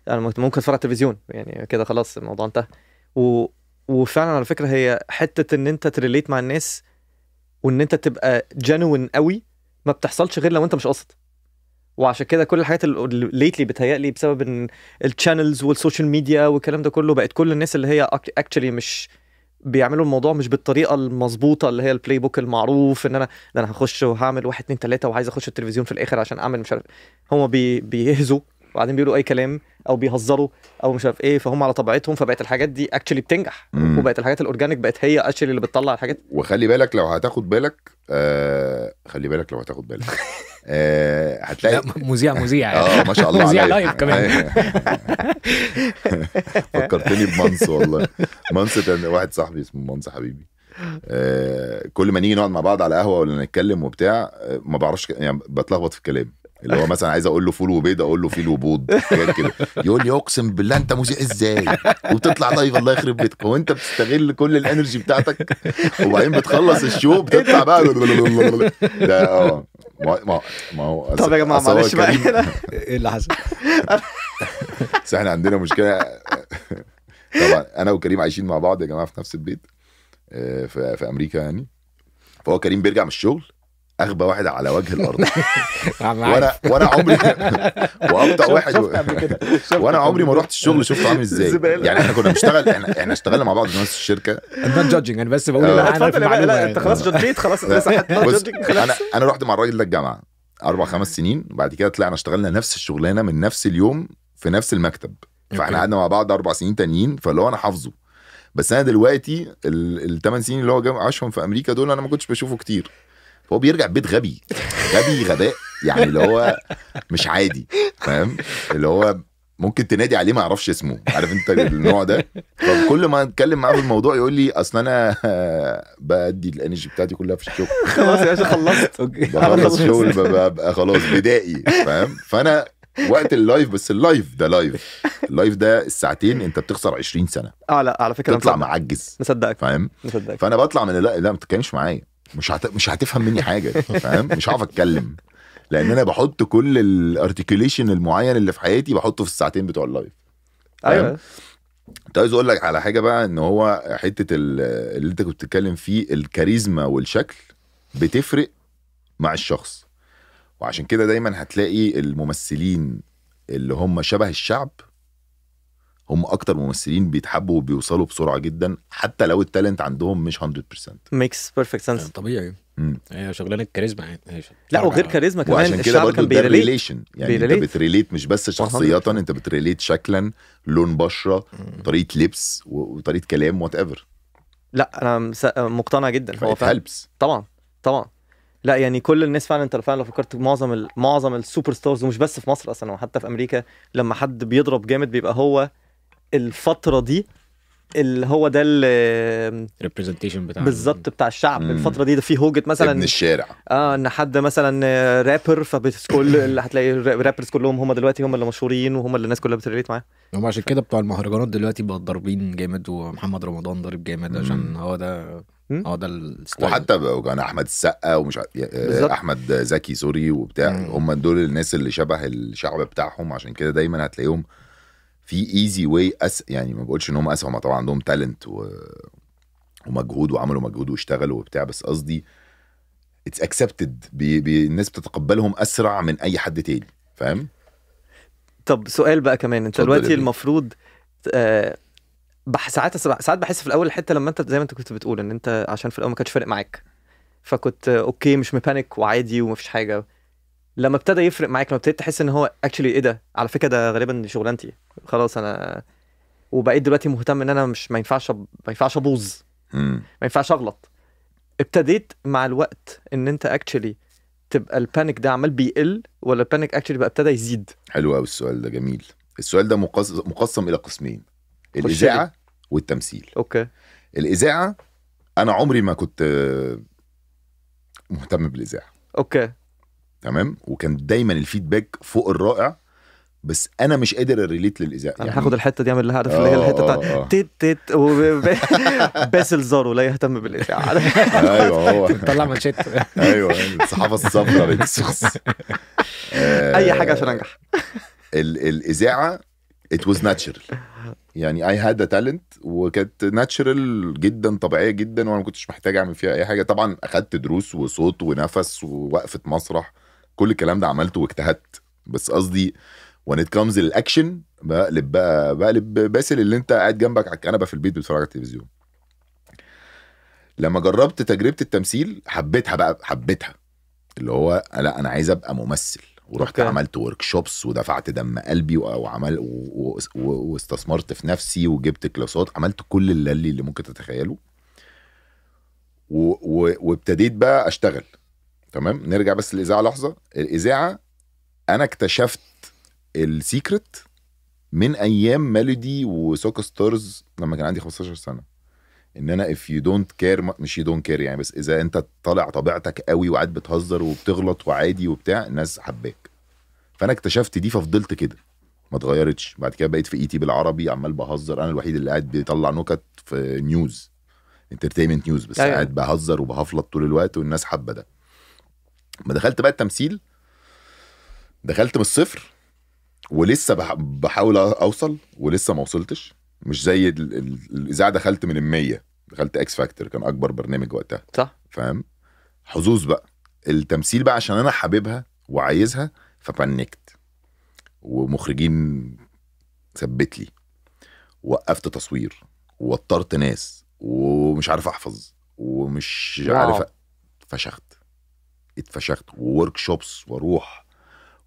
انا ممكن اتفرج على التلفزيون يعني كده خلاص الموضوع انتهى. وفعلا على فكره هي حته ان انت تريليت مع الناس وان انت تبقى جينوين قوي ما بتحصلش غير لو انت مش قاصد. وعشان كده كل الحاجات اللي ليتلي بتهيألي بسبب ان الشانلز والسوشيال ميديا والكلام ده كله بقت كل الناس اللي هي اكشلي بيعملوا الموضوع مش بالطريقه المظبوطه اللي هي البلاي بوك المعروف ان انا هخش وهعمل 1 2 3 وعايز اخش التلفزيون في الاخر عشان اعمل مش عارف. هم بيهزوا وبعدين بيقولوا اي كلام او بيهزروا او مش عارف ايه، فهم على طبيعتهم، فبقت الحاجات دي اكشلي بتنجح. وبقت الحاجات الاورجانيك بقت هي اكشلي اللي بتطلع الحاجات. وخلي بالك لو هتاخد بالك خلي بالك لو هتاخد بالك هتلاقي لا مذيع ما شاء الله مذيع عليك. لايف كمان. فكرتني بمنص والله. منص كان واحد صاحبي اسمه منص حبيبي، كل ما نيجي نقعد مع بعض على قهوه ولا نتكلم وبتاع ما بعرفش يعني بتلخبط في الكلام، اللي هو مثلا عايز اقول له فول وبيض اقول له فيل وبوض حاجات كده، يقول لي اقسم بالله انت مذيع ازاي وبتطلع لايف الله يخرب بيتك، هو انت بتستغل كل الانرجي بتاعتك وبعدين بتخلص الشو بتطلع بقى ده ما هو طب يا جماعه معلش بقى ايه اللي حصل؟ بس احنا عندنا مشكله طبعا انا وكريم عايشين مع بعض يا جماعه في نفس البيت في امريكا يعني. فهو كريم بيرجع من الشغل اغبى واحد على وجه الارض وانا عمري واكتر واحد وانا عمري ما رحت الشغل شفته عامل ازاي. يعني احنا كنا بنشتغل احنا اشتغلنا مع بعض في نفس الشركه. انا جادجنج انا بس بقول لا انا اتفضل لا انت خلاص جديت خلاص انا رحت مع الراجل ده الجامعه 4-5 سنين، بعد كده طلعنا اشتغلنا نفس الشغلانه من نفس اليوم في نفس المكتب، فاحنا قعدنا مع بعض 4 سنين تانيين، فاللي هو انا حافظه. بس انا دلوقتي ال8 سنين اللي هو عاشهم في امريكا دول انا ما كنتش بشوفه كتير، فهو بيرجع البيت غبي غباء يعني اللي هو مش عادي، فاهم؟ اللي هو ممكن تنادي عليه ما يعرفش اسمه، عارف انت النوع ده. فكل ما اتكلم معاه في الموضوع يقول لي اصل انا بدي الانرجي بتاعتي كلها في الشغل. خلاص يا باشا خلصت بخلص الشغل ببقى خلاص بدائي، فاهم؟ فانا وقت اللايف، بس اللايف ده الساعتين انت بتخسر 20 سنه. لا على فكره تطلع معجز، مصدقك فاهم؟ فانا بطلع من لا ما تتكلمش معايا، مش هتفهم مني حاجه، فاهم؟ مش هعرف اتكلم لان انا بحط كل الارتكيوليشن المعين اللي في حياتي بحطه في الساعتين بتوع اللايف. ايوه كنت عايز اقول لك على حاجه بقى، ان هو حته اللي انت كنت بتتكلم فيه، الكاريزما والشكل بتفرق مع الشخص، وعشان كده دايما هتلاقي الممثلين اللي هم شبه الشعب هم اكتر ممثلين بيتحبوا وبيوصلوا بسرعه جدا، حتى لو التالنت عندهم مش 100%. ميكس بيرفكت سنس. طبيعي هي شغلانه كاريزما يعني. لا وغير كاريزما كمان وعشان كده برضه ده ريليشن يعني بيريليت. انت بتريليت مش بس شخصيات، انت بتريليت شكلا، لون بشره، طريقه لبس وطريقه كلام وات ايفر. لا انا مقتنع جدا. هو هيلبس طبعا لا يعني كل الناس فعلا، انت فعلا لو فكرت معظم السوبر ستارز، ومش بس في مصر اصلا وحتى في امريكا، لما حد بيضرب جامد بيبقى هو الفتره دي اللي هو ده الريبريزنتيشن بتاع بالظبط بتاع الشعب. الفتره دي ده في هوجة مثلا ابن الشارع، ان حد مثلا رابر، فبتكل اللي هتلاقي رابرز كلهم هم دلوقتي هم اللي مشهورين وهم اللي الناس كلها بتريليت معاه. هم عشان كده بتوع المهرجانات دلوقتي بقوا ضاربين جامد، ومحمد رمضان ضارب جامد عشان هو ده الستايل. وحتى كان احمد السقا ومش احمد زكي سوري وبتاع، هم دول الناس اللي شبه الشعب بتاعهم، عشان كده دايما هتلاقيهم في ايزي واي يعني ما بقولش ان هم اسهل، هم طبعا عندهم تالنت ومجهود وعملوا مجهود واشتغلوا وبتاع، بس قصدي اتس اكسبتد، الناس بتتقبلهم اسرع من اي حد تاني، فاهم؟ طب سؤال بقى كمان، انت دلوقتي المفروض ساعات بحس في الاول الحته لما انت زي ما انت كنت بتقول ان انت عشان في الاول ما كانش فارق معاك، فكنت اوكي مش مبانيك وعادي ومفيش حاجه، لما ابتدى يفرق معاك، لما ابتديت تحس ان هو اكشلي ايه ده، على فكره ده غالبا شغلانتي خلاص انا، وبقيت دلوقتي مهتم ان انا مش ما ينفعش ابوظ، ما ينفعش اغلط، ابتديت مع الوقت ان انت اكشلي تبقى البانيك ده عمال بيقل، ولا البانيك اكشلي بقى ابتدى يزيد؟ حلو قوي السؤال ده، جميل. السؤال ده مقسم الى قسمين، الاذاعه والتمثيل. اوكي. الاذاعه انا عمري ما كنت مهتم بالاذاعه، اوكي تمام، وكان دايما الفيدباك فوق الرائع، بس انا مش قادر اريليت للاذاعه. انا هاخد الحته دي اعمل لها عارف اللي هي الحته بتاعت تيت باسل زارو لا يهتم بالاذاعه. ايوه هو طلع مانشيت. ايوه الصحافه الصفراء بالسخس، اي حاجه عشان انجح. الاذاعه it was natural، يعني I had a talent وكانت ناتشرال جدا، طبيعيه جدا، وانا ما كنتش محتاج اعمل فيها اي حاجه. طبعا اخدت دروس وصوت ونفس ووقفه مسرح، كل الكلام ده عملته واجتهدت، بس قصدي when it comes للاكشن بقلب باسل اللي انت قاعد جنبك على الكنبه في البيت بتتفرج على التلفزيون. لما جربت تجربه التمثيل حبيتها اللي هو لا انا عايز ابقى ممثل، ورحت أوكي. عملت ورك شوبس ودفعت دم قلبي واستثمرت في نفسي وجبت كلاسات، عملت كل اللي ممكن تتخيله وابتديت بقى اشتغل. تمام، نرجع بس للاذاعه لحظه. الاذاعه انا اكتشفت السيكريت من ايام ميلودي وسوكا ستارز لما كان عندي 15 سنه، ان انا if you don't care مش you don't care يعني، بس اذا انت طالع طبيعتك قوي وقاعد بتهزر وبتغلط وعادي وبتاع الناس حباك. فانا اكتشفت دي ففضلت كده ما اتغيرتش. بعد كده بقيت في اي تي بالعربي عمال بهزر، انا الوحيد اللي قاعد بيطلع نكت في نيوز انترتينمنت نيوز، بس أيوة. قاعد بهزر وبهفلط طول الوقت والناس حابه ده. ما دخلت بقى التمثيل، دخلت من الصفر ولسه بحاول اوصل ولسه ما وصلتش. مش زي الاذاعه دخلت من 100. دخلت اكس فاكتور كان اكبر برنامج وقتها، صح. فاهم؟ حظوظ بقى. التمثيل بقى عشان انا حاببها وعايزها فبنكت، ومخرجين ثبت لي، وقفت تصوير ووترت ناس ومش عارف احفظ ومش واو. عارف اتفشخت وورك شوبس واروح،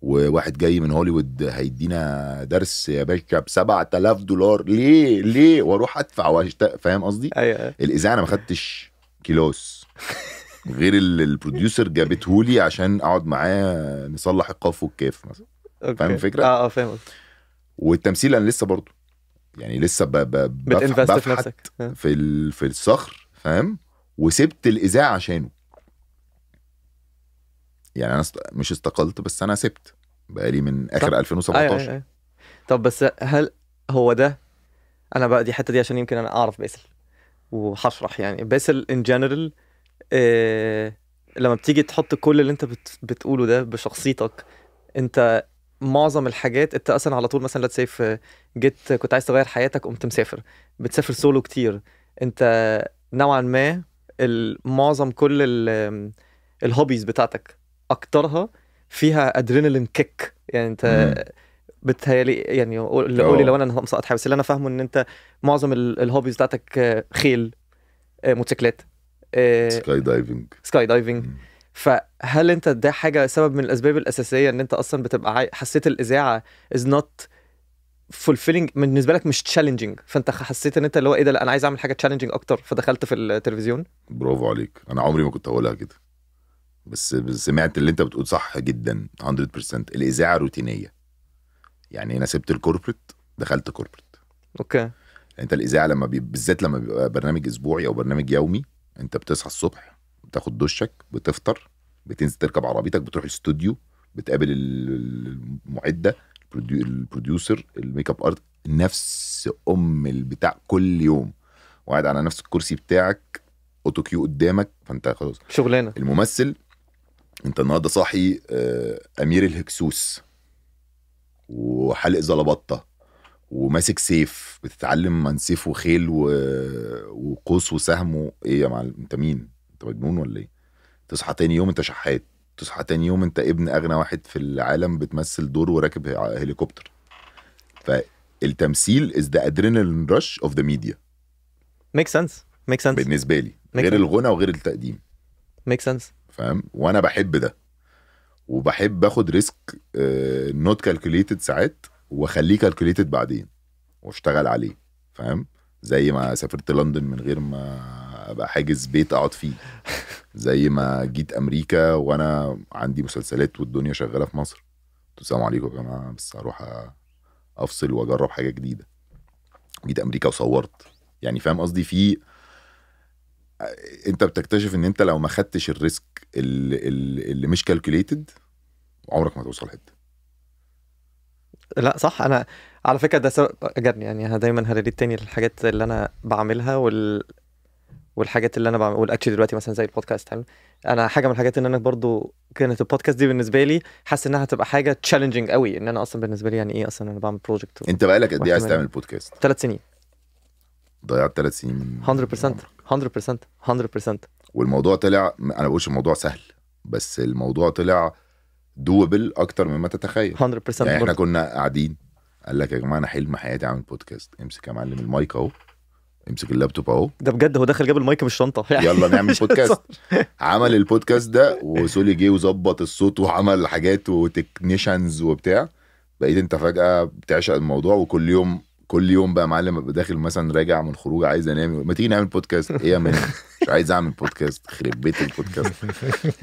وواحد جاي من هوليوود هيدينا درس يا باشا $7,000 ليه واروح ادفع فاهم قصدي؟ ايوه. الاذاعه انا ما خدتش كيلوس غير البروديوسر جابتهولي عشان اقعد معاه نصلح القاف والكاف مثلا. فاهم الفكره؟ فاهم. والتمثيل انا لسه برضو يعني لسه بتinvest في نفسك في الصخر، فاهم؟ وسبت الاذاعه عشانه. يعني انا مش استقلت، بس انا سبت بقالي من اخر 2017. أيوة. طب بس هل هو ده، انا بقى دي حته دي عشان يمكن انا اعرف باسل وهشرح يعني باسل ان جنرال. لما بتيجي تحط كل اللي انت بتقوله ده بشخصيتك انت، معظم الحاجات انت اصلا على طول مثلا لا تسيف جيت كنت عايز تغير حياتك قمت مسافر، بتسافر سولو كتير انت نوعا ما. معظم كل الهوبيز بتاعتك اكترها فيها ادرينالين كيك يعني انت بتهيالي يعني قولي لو انا مسقط حاجه، بس اللي انا فاهمه ان انت معظم الهوبيز بتاعتك خيل، موتوسيكلات، سكاي دايفنج. فهل انت ده حاجه سبب من الاسباب الاساسيه ان انت اصلا بتبقى حسيت الاذاعه is not fulfilling بالنسبه لك، مش challenging، فانت حسيت ان انت اللي هو ايه ده، لا انا عايز اعمل حاجه challenging اكتر فدخلت في التلفزيون؟ برافو عليك، انا عمري ما كنت هقولها كده، بس سمعت اللي انت بتقول صح جدا 100%. الاذاعه روتينيه يعني، انا سبت الكوربريت دخلت كوربريت. اوكي. انت الاذاعه لما بالذات لما بيبقى برنامج اسبوعي او برنامج يومي، انت بتصحى الصبح بتاخد دشك بتفطر بتنزل تركب عربيتك بتروح الاستوديو بتقابل المعده البروديوسر الميك اب ارت نفس البتاع كل يوم، وقاعد على نفس الكرسي بتاعك، اوتو كيو قدامك، فانت خلاص شغلانه. الممثل انت النهارده صاحي امير الهكسوس وحلق زلبطه وماسك سيف، بتتعلم من سيف وخيل وقوس وسهم ايه يا معلم؟ انت مين؟ انت مجنون ولا ايه؟ تصحى تاني يوم انت شحات، تصحى تاني يوم انت ابن اغنى واحد في العالم بتمثل دور وراكب هليكوبتر. فالتمثيل is the adrenaline rush of the media. make sense بالنسبه لي غير الغنى وغير التقديم. make sense. فاهم؟ وانا بحب ده وبحب اخد ريسك نوت كالكوليتد ساعات واخليه كالكوليتد بعدين واشتغل عليه. فاهم؟ زي ما سافرت لندن من غير ما ابقى حاجز بيت اقعد فيه، زي ما جيت امريكا وانا عندي مسلسلات والدنيا شغاله في مصر، السلام عليكم يا جماعه بس هروح افصل واجرب حاجه جديده. جيت امريكا وصورت يعني، فاهم قصدي؟ في انت بتكتشف ان انت لو ما خدتش الريسك اللي مش كالكوليتد عمرك ما توصل حته. لا صح. انا على فكره ده جرني يعني، انا دايما هريد تاني الحاجات اللي انا بعملها والحاجات اللي انا بعمل والاكشلي دلوقتي مثلا زي البودكاست. انا حاجه من الحاجات ان انا برضو كانت البودكاست دي بالنسبه لي حاسس انها هتبقى حاجه تشالنجينج قوي، ان انا اصلا بالنسبه لي يعني ايه اصلا انا بعمل بروجكت. انت بقالك قد ايه عايز تعمل بودكاست؟ 3 سنين. ضيعت 3 سنين من 100%. والموضوع طلع، انا بقولش الموضوع سهل، بس الموضوع طلع دوبل اكتر مما تتخيل. 100% يعني احنا كنا قاعدين قال لك يا جماعه انا حلم حياتي اعمل بودكاست، امسك يا معلم المايك اهو يمسك اللابتوب اهو ده بجد هو دخل جاب المايك من الشنطه يلا نعمل بودكاست. عمل البودكاست ده وسولي جه وظبط الصوت وعمل حاجات وتكنيشنز وبتاع. بقيت انت فجأة بتعشق الموضوع كل يوم بقى معلم داخل مثلا راجع من خروج عايز انام ما تيجي نعمل بودكاست. ايه يا مان مش عايز اعمل بودكاست خرب بيت البودكاست.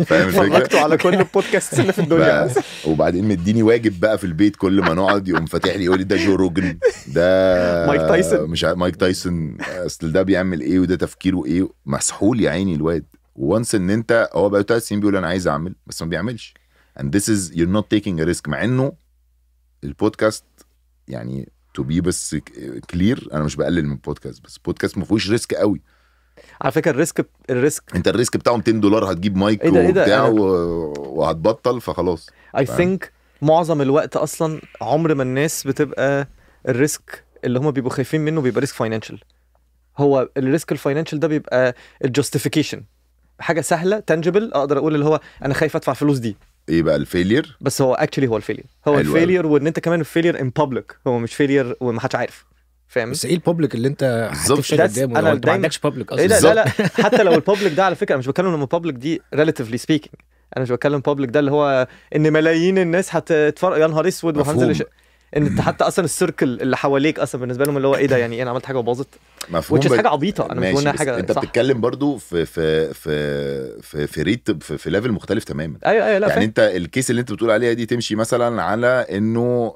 فاهم الفكره؟ فرجته على كل البودكاست اللي في الدنيا. وبعدين مديني واجب بقى في البيت كل ما نقعد يقوم فاتح لي يقول لي ده جو روجن ده مايك تايسون. مش مايك تايسون اصل ده بيعمل ايه وده تفكيره ايه. مسحول يا عيني الواد. وانس ان انت هو بقى 3 سنين بيقول انا عايز اعمل بس ما بيعملش. and this is you're not taking a risk. مع انه البودكاست يعني to be بس كلير انا مش بقلل من البودكاست بس البودكاست ما فيهوش ريسك قوي. على فكره الريسك انت الريسك بتاعه $200 هتجيب مايك وبتاع وهتبطل فخلاص. I think معظم الوقت اصلا عمر ما الناس بتبقى الريسك اللي هم بيبقوا خايفين منه بيبقى ريسك فاينانشال. هو الريسك الفاينانشال ده بيبقى الجاستيفيكيشن حاجه سهله تانجبل اقدر اقول اللي هو انا خايف ادفع فلوس دي. ايه بقى الفيلير؟ بس هو اكشلي هو الفيلير هو الفيلير وان انت كمان الفيلير ان بابليك هو مش فيلير ومحدش عارف. فاهم؟ بس ايه البابليك اللي انت هتفشل قدامه؟ انا انت ما عندكش بابليك اصلا. ايه لا حتى لو البابليك ده على فكره انا مش بتكلم ان البابليك دي relatively speaking. انا مش بتكلم بابليك ده اللي هو ان ملايين الناس هتتفرج يا نهار اسود وهنزل ان انت حتى اصلا السيركل اللي حواليك اصلا بالنسبه لهم اللي هو ايه ده يعني انا عملت حاجه وباظت. مفهوم. حاجه عبيطه انا مش بقول انها حاجه انت صح. بتتكلم برضو في ريت في ليفل مختلف تماما. ايوه لا يعني فهم. انت الكيس اللي انت بتقول عليها دي تمشي مثلا على انه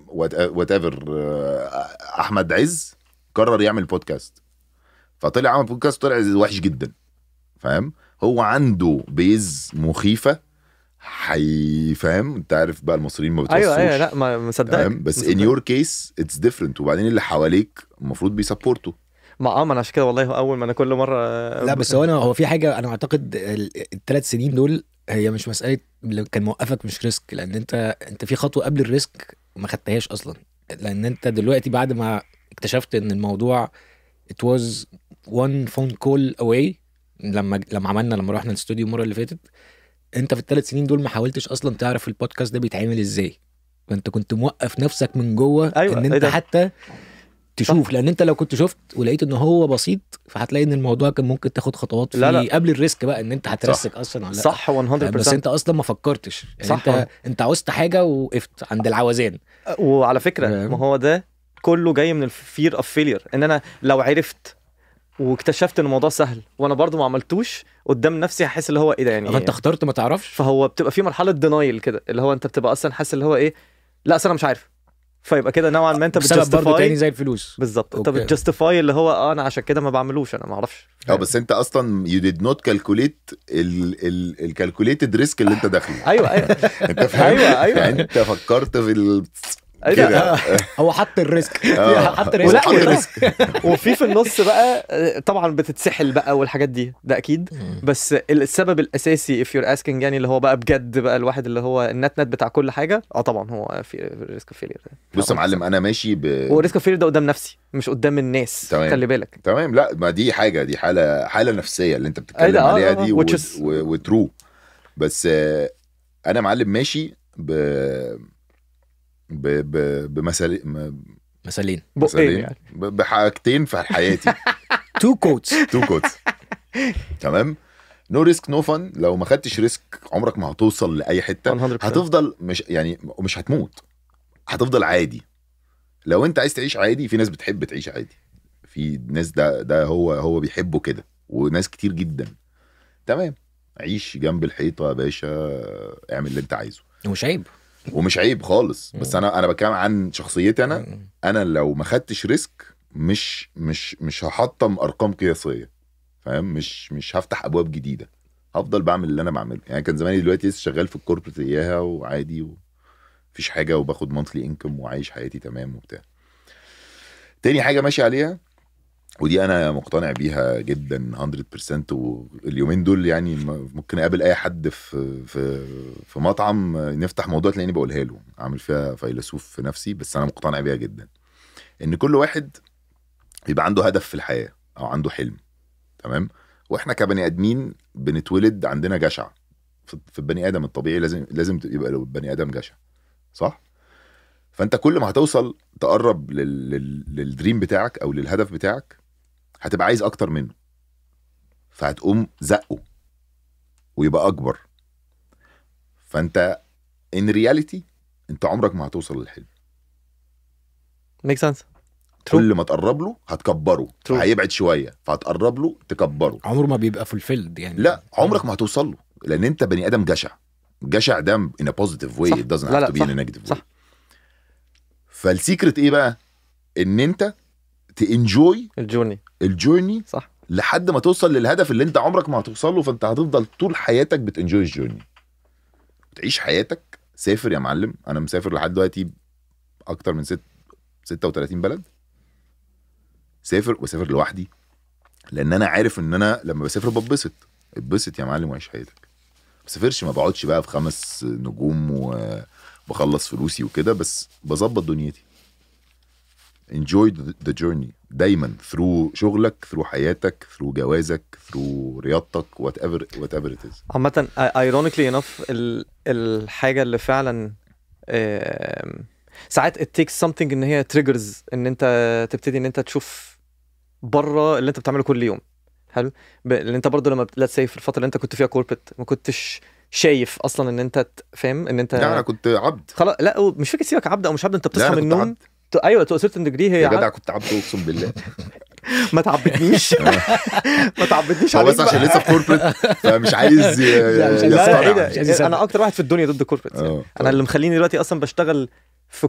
وات ايفر احمد عز قرر يعمل بودكاست فطلع عمل بودكاست طلع وحش جدا. فاهم؟ هو عنده بيز مخيفه فاهم؟ انت عارف بقى المصريين ما بتوصوش. ايوه لا ما مصدقك بس in your case it's different. وبعدين اللي حواليك المفروض بيسبورتوا. ما انا عشان كده والله اول ما انا كل مره لا بس هو في حاجه انا اعتقد ال3 سنين دول هي مش مساله اللي كان موقفك مش ريسك لان انت في خطوه قبل الريسك ما خدتهاش اصلا. لان انت دلوقتي بعد ما اكتشفت ان الموضوع it was one phone call away لما رحنا الاستوديو المره اللي فاتت انت في ال3 سنين دول ما حاولتش اصلا تعرف البودكاست ده بيتعمل ازاي. فانت كنت موقف نفسك من جوه أيوة. ان انت حتى تشوف. لان انت لو كنت شفت ولقيت ان هو بسيط فهتلاقي ان الموضوع كان ممكن تاخد خطوات فيه لا. قبل الريسك بقى ان انت هترسك اصلا ولا لا. صح 100%. بس انت اصلا ما فكرتش يعني صح. انت عوزت حاجه وقفت عند العوزان. وعلى فكره ما هو ده كله جاي من الفير اوف فيلير ان انا لو عرفت واكتشفت ان الموضوع سهل وانا برضو ما عملتوش قدام نفسي هحس اللي هو ايه ده يعني انت اخترت ما تعرفش. فهو بتبقى في مرحله دينايل كده اللي هو انت بتبقى اصلا حاسس اللي هو ايه لا اصل انا مش عارف. فيبقى كده نوعا ما انت بسبب برضه تاني زي الفلوس بالظبط. انت بتجستيفاي اللي هو انا عشان كده ما بعملوش انا ما اعرفش. بس انت اصلا you did not calculate الكالكوليتد ريسك اللي انت داخله. ايوه انت فاهم؟ ايوه يعني انت فكرت في كده هو حط الريسك حط الريسك وفي النص بقى طبعا بتتسحل بقى والحاجات دي ده اكيد. بس السبب الاساسي if you're asking يعني اللي هو بقى بجد بقى الواحد اللي هو النت بتاع كل حاجه طبعا هو في ريسك فيلير. بص يا معلم انا ماشي هو ريسك فيلير ده قدام نفسي مش قدام الناس. تمام. خلي بالك تمام. لا ما دي حاله نفسيه اللي انت بتتكلم عليها دي وترو. بس انا معلم ماشي مثالين يعني. بحاجتين في حياتي تو كوتس تمام. نو ريسك نو فن. لو ما خدتش ريسك عمرك ما هتوصل لاي حته. 100%. هتفضل مش هتموت هتفضل عادي. لو انت عايز تعيش عادي في ناس بتحب تعيش عادي. في ناس ده هو بيحبه كده وناس كتير جدا. تمام عيش جنب الحيطه يا باشا اعمل اللي انت عايزه ومش عيب خالص. بس انا بتكلم عن شخصيتي انا لو ما خدتش ريسك مش هحطم ارقام قياسيه. فاهم؟ مش هفتح ابواب جديده. هفضل بعمل اللي انا بعمله. يعني كان زماني دلوقتي لسه شغال في الكوربريت اياها وعادي ومفيش حاجه وباخد مونثلي انكم وعايش حياتي تمام وبتاع. تاني حاجه ماشي عليها ودي انا مقتنع بيها جدا 100%. واليومين دول يعني ممكن اقابل اي حد في مطعم نفتح موضوع تلاقيني بقولها له اعمل فيها فيلسوف في نفسي. بس انا مقتنع بيها جدا ان كل واحد يبقى عنده هدف في الحياه او عنده حلم. تمام. واحنا كبني ادمين بنتولد عندنا جشع في البني ادم الطبيعي. لازم يبقى البني ادم جشع صح. فانت كل ما هتوصل تقرب للدريم بتاعك او للهدف بتاعك هتبقى عايز اكتر منه، فهتقوم زقه ويبقى اكبر. فانت in reality انت عمرك ما هتوصل للحلم. ميك سنس. كل ما تقرب له هتكبره، True. هيبعد شويه فهتقرب له تكبره. عمره ما بيبقى فولفيلد يعني. لا عمرك ما هتوصل له، لان انت بني ادم جشع. جشع ده in a positive way. صح. It doesn't لا، have to be صح. in a negative way. صح. فالسيكرت ايه بقى؟ ان انت تنجوي الجورني صح لحد ما توصل للهدف اللي انت عمرك ما هتوصل له. فانت هتفضل طول حياتك بتنجوي الجورني، تعيش حياتك. سافر يا معلم. انا مسافر لحد دلوقتي اكتر من 36 بلد. سافر لوحدي، لان انا عارف ان انا لما بسافر اتبسط يا معلم وعيش حياتك. ما بسافرش ما بقعدش بقى في 5 نجوم وبخلص فلوسي وكده، بس بظبط دنيتي. enjoy the journey دايما، through شغلك، through حياتك، through جوازك، through رياضتك، whatever it is. عامة ironically enough الحاجة اللي فعلا ساعات it takes something ان هي triggers ان انت تبتدي ان انت تشوف بره اللي انت بتعمله كل يوم. حلو. اللي انت برضو لما let's say في الفترة اللي انت كنت فيها كوربت ما كنتش شايف اصلا ان انت فاهم ان انت لا انا كنت عبد. خلاص. لا مش فكرة سيبك عبد او مش عبد، انت بتصحى من النوم. عبد. ايوه تو certain degree هي يا جدع كنت عبد اقسم بالله. ما تعبدنيش ما تعبدنيش هو عليك بس عشان بقى. لسه في كوربريت فمش عايز لا ايه يصطنع. ده انا اكتر واحد في الدنيا ضد كوربريت. انا اللي مخليني دلوقتي اصلا بشتغل في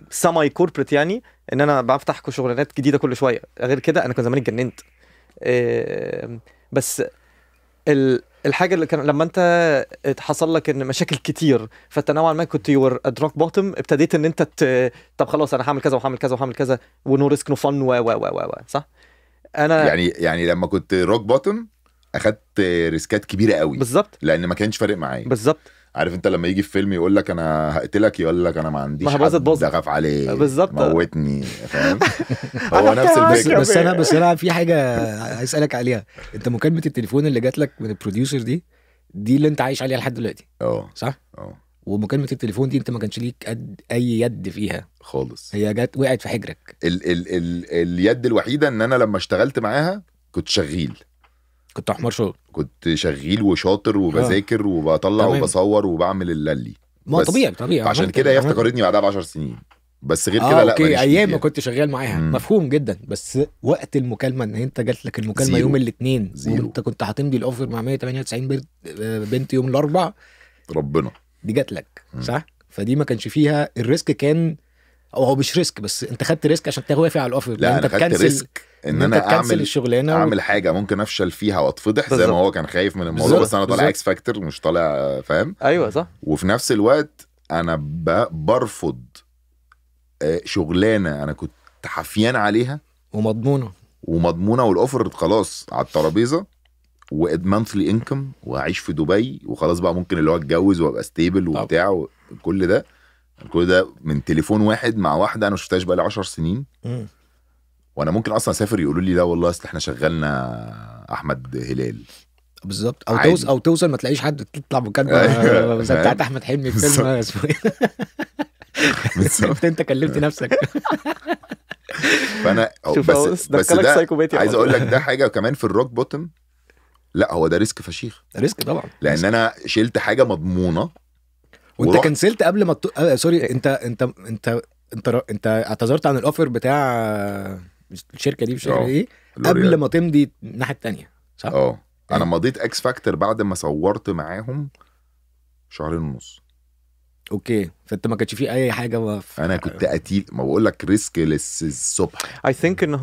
ساماي كوربريت، يعني ان انا بفتح شغلانات جديده كل شويه. غير كده انا كنت زمان اتجننت. بس الحاجه اللي كان لما انت حصل لك ان مشاكل كتير فانت نوعا ما كنت يور ادراك بوتم، ابتديت ان انت طب خلاص انا هعمل كذا وهعمل كذا وهعمل كذا ونو ريسك نو فن و صح. انا يعني لما كنت روك بوتم اخدت ريسكات كبيره قوي بالظبط، لان ما كانش فارق معايا. بالظبط. عارف انت لما يجي في فيلم يقول لك انا هقتلك، يقول لك انا ما عنديش ما باظت باظت. اخاف عليه بالظبط. موتني، فاهم؟ هو نفس الفكره. بس انا في حاجه هسالك عليها. انت مكالمه التليفون اللي جات لك من البروديوسر دي اللي انت عايش عليها لحد دلوقتي صح؟ ومكالمه التليفون دي انت ما كانش ليك اي يد فيها خالص. هي وقعت في حجرك. اليد الوحيده ان انا لما اشتغلت معاها كنت شغيل. كنت احمر شغل. كنت شغيل وشاطر وبذاكر وبطلع وبصور وبعمل اللي ما طبيعي عشان كده هي افتكرتني بعدها ب10 سنين. بس غير كده لا. اوكي ايام ما كنت شغال معاها مفهوم جدا. بس وقت المكالمه ان انت جات لك المكالمه زيرو. يوم الاثنين زيرو. وانت كنت هتمضي الاوفر مع 198 بنت يوم الاربع، ربنا دي جات لك صح. فدي ما كانش فيها الريسك. كان هو مش ريسك، بس انت خدت ريسك عشان توافق على الاوفر. لا انا خدت ريسك ان انا اعمل الشغلانه اعمل حاجه ممكن افشل فيها واتفضح زي ما هو كان خايف من الموضوع. بس انا طالع اكس فاكتور مش طالع فاهم. ايوه صح. وفي نفس الوقت انا برفض شغلانه انا كنت حفيان عليها ومضمونه والاوفر خلاص على الترابيزه ومانثلي انكم وهعيش في دبي وخلاص بقى ممكن اللي هو اتجوز وابقى ستيبل وبتاع. كل ده من تليفون واحد مع واحده انا ما شفتهاش بقى لي 10 سنين. وانا ممكن اصلا اسافر يقولوا لي لا والله اصل احنا شغلنا احمد هلال بالظبط. او توصل ما تلاقيش حد تطلع مكالمه زي بتاعت احمد حلمي في فيلم اسمه بالظبط. انت كلمت نفسك. فانا بس ده عايز اقول لك ده حاجه كمان في الروك بوتم. لا هو ده ريسك فشيخ. ريسك طبعا، لان انا شلت حاجه مضمونه وانت كنسلت قبل ما سوري. انت اعتذرت عن الاوفر بتاع الشركه دي بشكل ايه قبل ما تمضي الناحيه الثانيه صح؟ انا مضيت اكس فاكتور بعد ما صورت معاهم 2.5 شهر. اوكي. فانت ما كانش فيه اي حاجه انا كنت قتيل. ما بقول لك ريسك للصبح. اي ثينك ان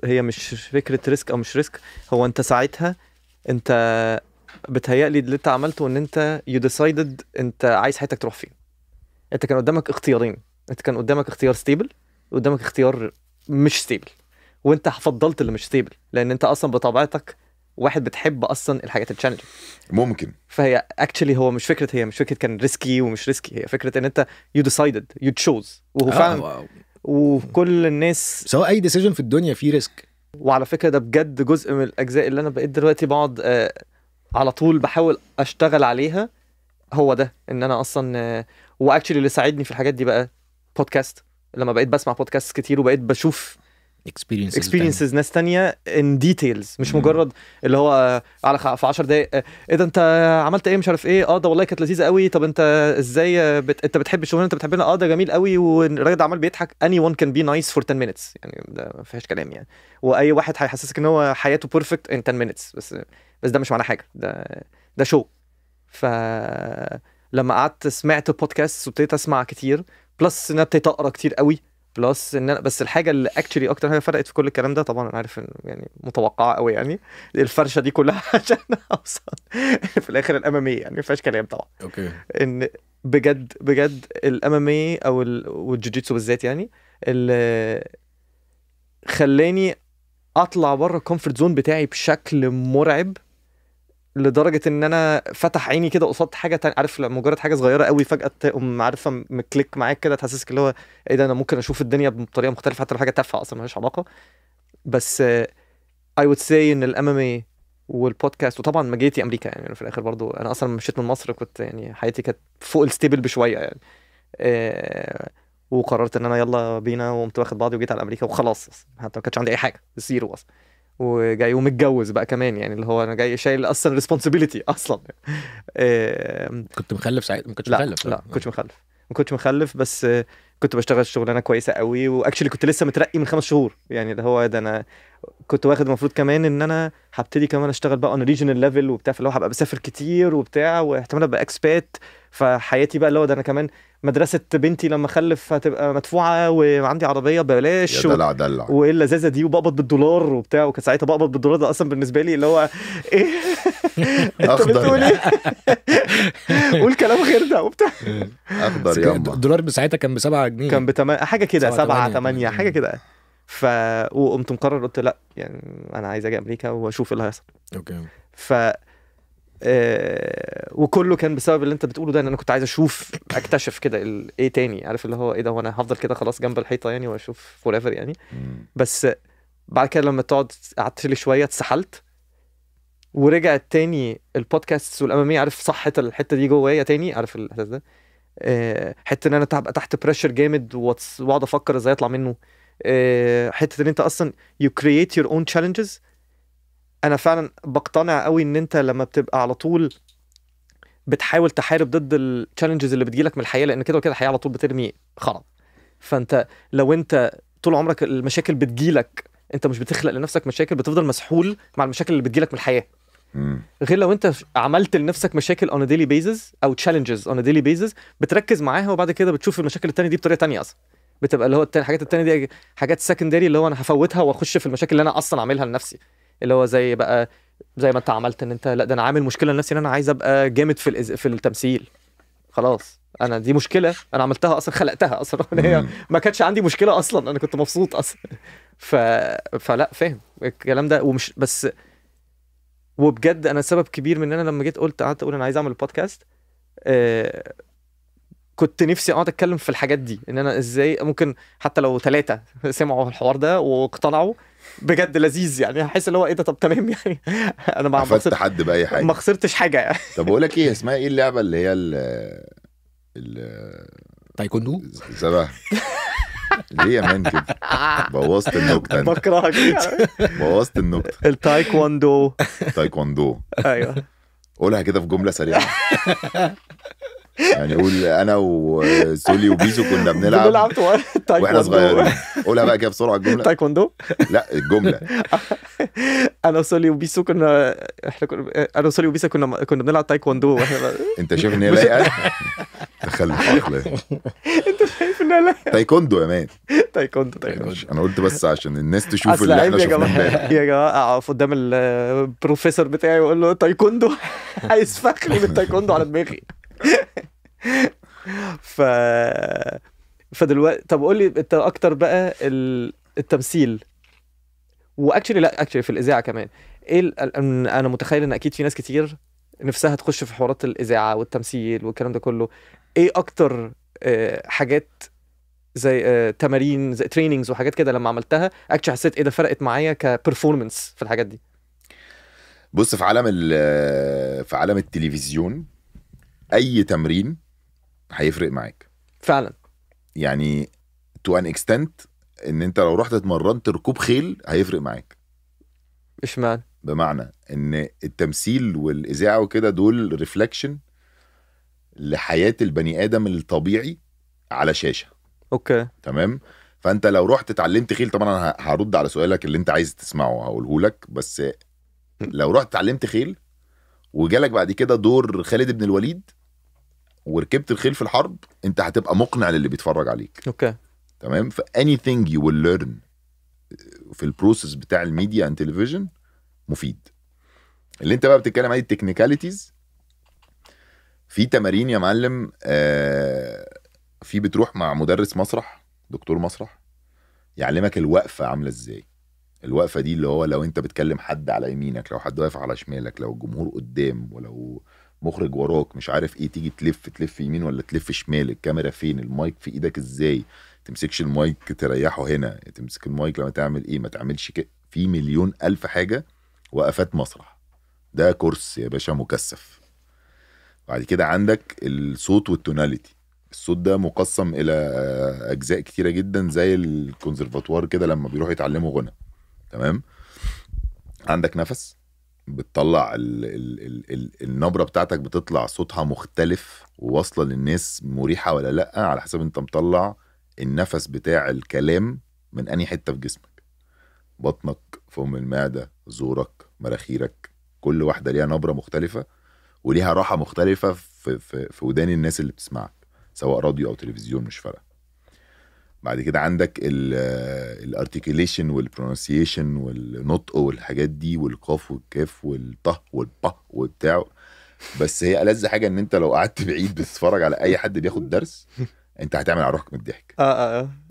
هي مش فكره ريسك او مش ريسك. هو انت ساعتها انت بتهيألي اللي انت عملته ان انت you decided انت عايز حياتك تروح فين. انت كان قدامك اختيارين. انت كان قدامك اختيار ستيبل وقدامك اختيار مش ستيبل، وانت فضلت اللي مش ستيبل لان انت اصلا بطبيعتك واحد بتحب اصلا الحاجات التشالنج ممكن. فهي اكشلي هي مش فكره كان ريسكي ومش ريسكي. هي فكره ان انت you decided you chose. وهو فعلا وكل الناس سواء اي ديسيجن في الدنيا فيه ريسك. وعلى فكره ده بجد جزء من الاجزاء اللي انا بقيت دلوقتي بقعد على طول بحاول اشتغل عليها. هو ده ان انا اصلا واكشلي اللي ساعدني في الحاجات دي بقى بودكاست، لما بقيت بسمع بودكاست كتير وبقيت بشوف experiences ناس تانية in details، مش مجرد اللي هو على في 10 دقايق ايه ده انت عملت ايه مش عارف ايه، ده والله كانت لذيذه قوي، طب انت ازاي انت بتحب الشغل انت بتحبنا، ده جميل قوي، والراجل ده عمال بيضحك. anyone can be nice for 10 minutes يعني، ده ما فيهاش كلام يعني، واي واحد هيحسسك ان هو حياته perfect in 10 minutes، بس ده مش معناه حاجه، ده شو. فلما قعدت سمعت بودكاست وابتديت اسمع كتير، بلس ان انا ابتديت اقرا كتير قوي، بلس ان انا بس الحاجه اللي اكشلي اكتر حاجه فرقت في كل الكلام ده، طبعا انا عارف ان يعني متوقعه قوي يعني الفرشه دي كلها عشان اوصل في الاخر الامامي يعني ما فيهاش كلام طبعا. اوكي. ان بجد الامامي او والجوجيتسو بالذات يعني اللي خلاني اطلع بره الكومفورت زون بتاعي بشكل مرعب، لدرجه ان انا فتح عيني كده قصاد حاجه تانية. عارف لما مجرد حاجه صغيره قوي فجاه تقوم عارفه مكليك معاك كده، تحسسك اللي هو ايه ده، انا ممكن اشوف الدنيا بطريقه مختلفه حتى لو حاجه تافهه اصلا مالهاش علاقه. بس I would say ان الامامي والبودكاست، وطبعا ما جيتي امريكا يعني في الاخر برضو انا اصلا مشيت من مصر، كنت يعني حياتي كانت فوق الستيبل بشويه يعني، وقررت ان انا يلا بينا، وقمت واخد بعضي وجيت على امريكا وخلاص، حتى ما كانش عندي اي حاجه، زيرو اصلا، وجاي ومتجوز بقى كمان يعني، اللي هو انا جاي شايل اصلا ريسبونسبيلتي اصلا. كنت مخلف ساعتها؟ ما كنتش لا مخلف؟ لا ما كنتش مخلف، بس كنت بشتغل شغلانه كويسه قوي، واكشلي كنت لسه مترقي من 5 شهور يعني، اللي هو ده انا كنت واخد المفروض كمان ان انا هبتدي كمان اشتغل بقى اون ريجنال ليفل وبتاع، فاللي هو هبقى بسافر كتير وبتاع، واحتمال ابقى اكسبات، فحياتي بقى اللي هو ده انا كمان مدرسه بنتي لما اخلف هتبقى مدفوعه، وعندي عربيه ببلاش، يا دلع وايه اللذاذه دي، وبقبض بالدولار وبتاع، وكان ساعتها بقبض بالدولار، ده اصلا بالنسبه لي اللي هو ايه انت بتقول ايه قول كلام غير ده وبتاع. اخضر ياما. الدولار ساعتها كان ب7 جنيه، كان حاجه كده 7 8 حاجه كده. كده. وقمت مقرر قلت لا يعني انا عايز اجي امريكا واشوف ايه اللي هيحصل. اوكي. وكله كان بسبب اللي انت بتقوله ده، ان انا كنت عايز اشوف اكتشف كده ايه تاني، عارف اللي هو ايه ده، وانا هفضل كده خلاص جنب الحيطه يعني واشوف فور ايفر يعني. بس بعد كده لما قعدت لي شويه اتسحلت، ورجعت تاني البودكاست والاماميه، عارف صحت الحته دي جوايا تاني، عارف الاحساس ده، حته ان انا ابقى تحت بريشر جامد واقعد افكر ازاي اطلع منه، حته ان انت اصلا you create your own challenges. انا فعلا بقتنع قوي ان انت لما بتبقى على طول بتحاول تحارب ضد التشالنجز اللي بتجيلك من الحياه، لان كده وكده الحياه على طول بترمي خرا، فانت لو انت طول عمرك المشاكل بتجيلك انت مش بتخلق لنفسك مشاكل، بتفضل مسحول مع المشاكل اللي بتجيلك من الحياه. غير لو انت عملت لنفسك مشاكل on a daily basis او challenges on a daily basis، بتركز معاها وبعد كده بتشوف المشاكل التانية دي بطريقه تانية اصلا، بتبقى اللي هو الحاجات التانية دي حاجات سكندري، اللي هو انا هفوتها واخش في المشاكل اللي انا اصلا عاملها لنفسي، اللي هو زي ما انت عملت ان انت لا ده انا عامل مشكله لنفسي ان انا عايز ابقى جامد في التمثيل. خلاص انا دي مشكله انا عملتها اصلا، خلقتها اصلا هي ما كانتش عندي مشكله اصلا، انا كنت مبسوط اصلا. فلا فاهم الكلام ده، ومش بس، وبجد انا سبب كبير من ان انا لما جيت قعدت اقول انا عايز اعمل البودكاست، كنت نفسي اقعد اتكلم في الحاجات دي، ان انا ازاي ممكن حتى لو 3 سمعوا الحوار ده واقتنعوا بجد لذيذ يعني، هحس اللي هو ايه ده، طب تمام يعني انا ما عفت حد باي حاجه، ما خسرتش حاجه يعني. طب اقول لك ايه، اسمها ايه اللعبه اللي هي تايكوندو زبا ليه يا مان كده؟ بوظت النكته، بكرهك بوظت النكته. التايكوندو. تايكوندو، ايوه قولها كده في جمله سريعه يعني، قول انا وسولي وبيسو كنا بنلعب واحنا صغيرين، قولها بقى كده بسرعه الجمله. تايكوندو، لا الجمله. انا وسولي وبيسو كنا بنلعب تايكوندو انت شايف ان هي لايقه؟ تخلف عقلي. انت شايف ان لا تايكوندو يا مان، تايكوندو. انا قلت بس عشان الناس تشوف اللي احنا شفناه امبارح. يا جماعه اقف قدام البروفيسور بتاعي واقول له تايكوندو، هيسفخني بالتايكوندو على دماغي. فدلوقتي طب قول لي انت اكتر بقى التمثيل، واكشلي لا اكشلي في الاذاعه كمان، ايه انا متخيل ان اكيد في ناس كتير نفسها تخش في حوارات الاذاعه والتمثيل والكلام ده كله، ايه اكتر حاجات زي تمارين زي تريننجز وحاجات كده لما عملتها اكشلي حسيت ايه ده فرقت معايا كبرفورمانس في الحاجات دي؟ بص، في عالم التلفزيون اي تمرين هيفرق معاك فعلا. يعني to an extent ان انت لو رحت اتمرنت ركوب خيل هيفرق معاك. اشمعنى؟ بمعنى ان التمثيل والاذاعه وكده دول ريفلكشن لحياه البني ادم الطبيعي على شاشه. اوكي تمام. فانت لو رحت اتعلمت خيل، طبعا انا هرد على سؤالك اللي انت عايز تسمعه هقوله لك، بس لو رحت اتعلمت خيل وجالك بعد كده دور خالد بن الوليد وركبت الخيل في الحرب، انت هتبقى مقنع للي بيتفرج عليك. اوكي تمام. ف anything you will learn في البروسيس بتاع الميديا اند تلفزيون مفيد. اللي انت بقى بتتكلم عليه التكنيكاليتيز، في تمارين يا معلم، في بتروح مع مدرس مسرح، دكتور مسرح، يعلمك الوقفه عامله ازاي. الوقفه دي اللي هو لو انت بتكلم حد على يمينك، لو حد واقف على شمالك، لو الجمهور قدام، ولو مخرج وراك مش عارف ايه، تيجي تلف يمين ولا تلف شمال، الكاميرا فين، المايك في ايدك ازاي، تمسكش المايك تريحه هنا، تمسك المايك لما تعمل ايه، ما تعملش كده، في مليون الف حاجه. وقفات مسرح ده كورس يا باشا مكثف. بعد كده عندك الصوت والتوناليتي. الصوت ده مقسم الى اجزاء كتيره جدا، زي الكونسرفاتوار كده لما بيروحوا يتعلموا غنى. تمام. عندك نفس، بتطلع النبره بتاعتك بتطلع صوتها مختلف وواصله للناس مريحه ولا لا، على حسب انت مطلع النفس بتاع الكلام من انهي حته في جسمك. بطنك، فم المعده، زورك، مراخيرك، كل واحده ليها نبره مختلفه وليها راحه مختلفه في ودان الناس اللي بتسمعك، سواء راديو او تلفزيون مش فارقه. بعد كده عندك الارتيكيليشن والبرونسيشن والنطق والحاجات دي، والقاف والكاف والطه والبه وبتاع. بس هي ألذ حاجه ان انت لو قعدت بعيد بتتفرج على اي حد بياخد درس، انت هتعمل على روحك من الضحك.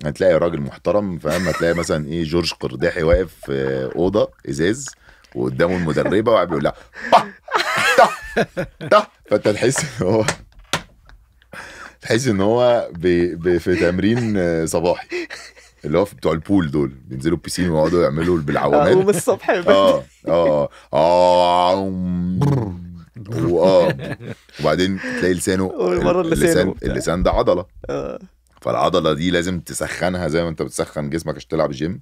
هتلاقي راجل محترم، فاهم، هتلاقي مثلا ايه جورج قرداحي واقف في اوضه ازاز وقدامه المدربه وقاعد بيقول لها فانت تحس ان هو في تمرين صباحي، اللي هو بتوع البول دول بينزلوا البيسين ويقعدوا يعملوا بالعوامات قوم الصبح وبعدين تلاقي لسانه، اللسان ده عضله، فالعضله دي لازم تسخنها زي ما انت بتسخن جسمك عشان تلعب جيم،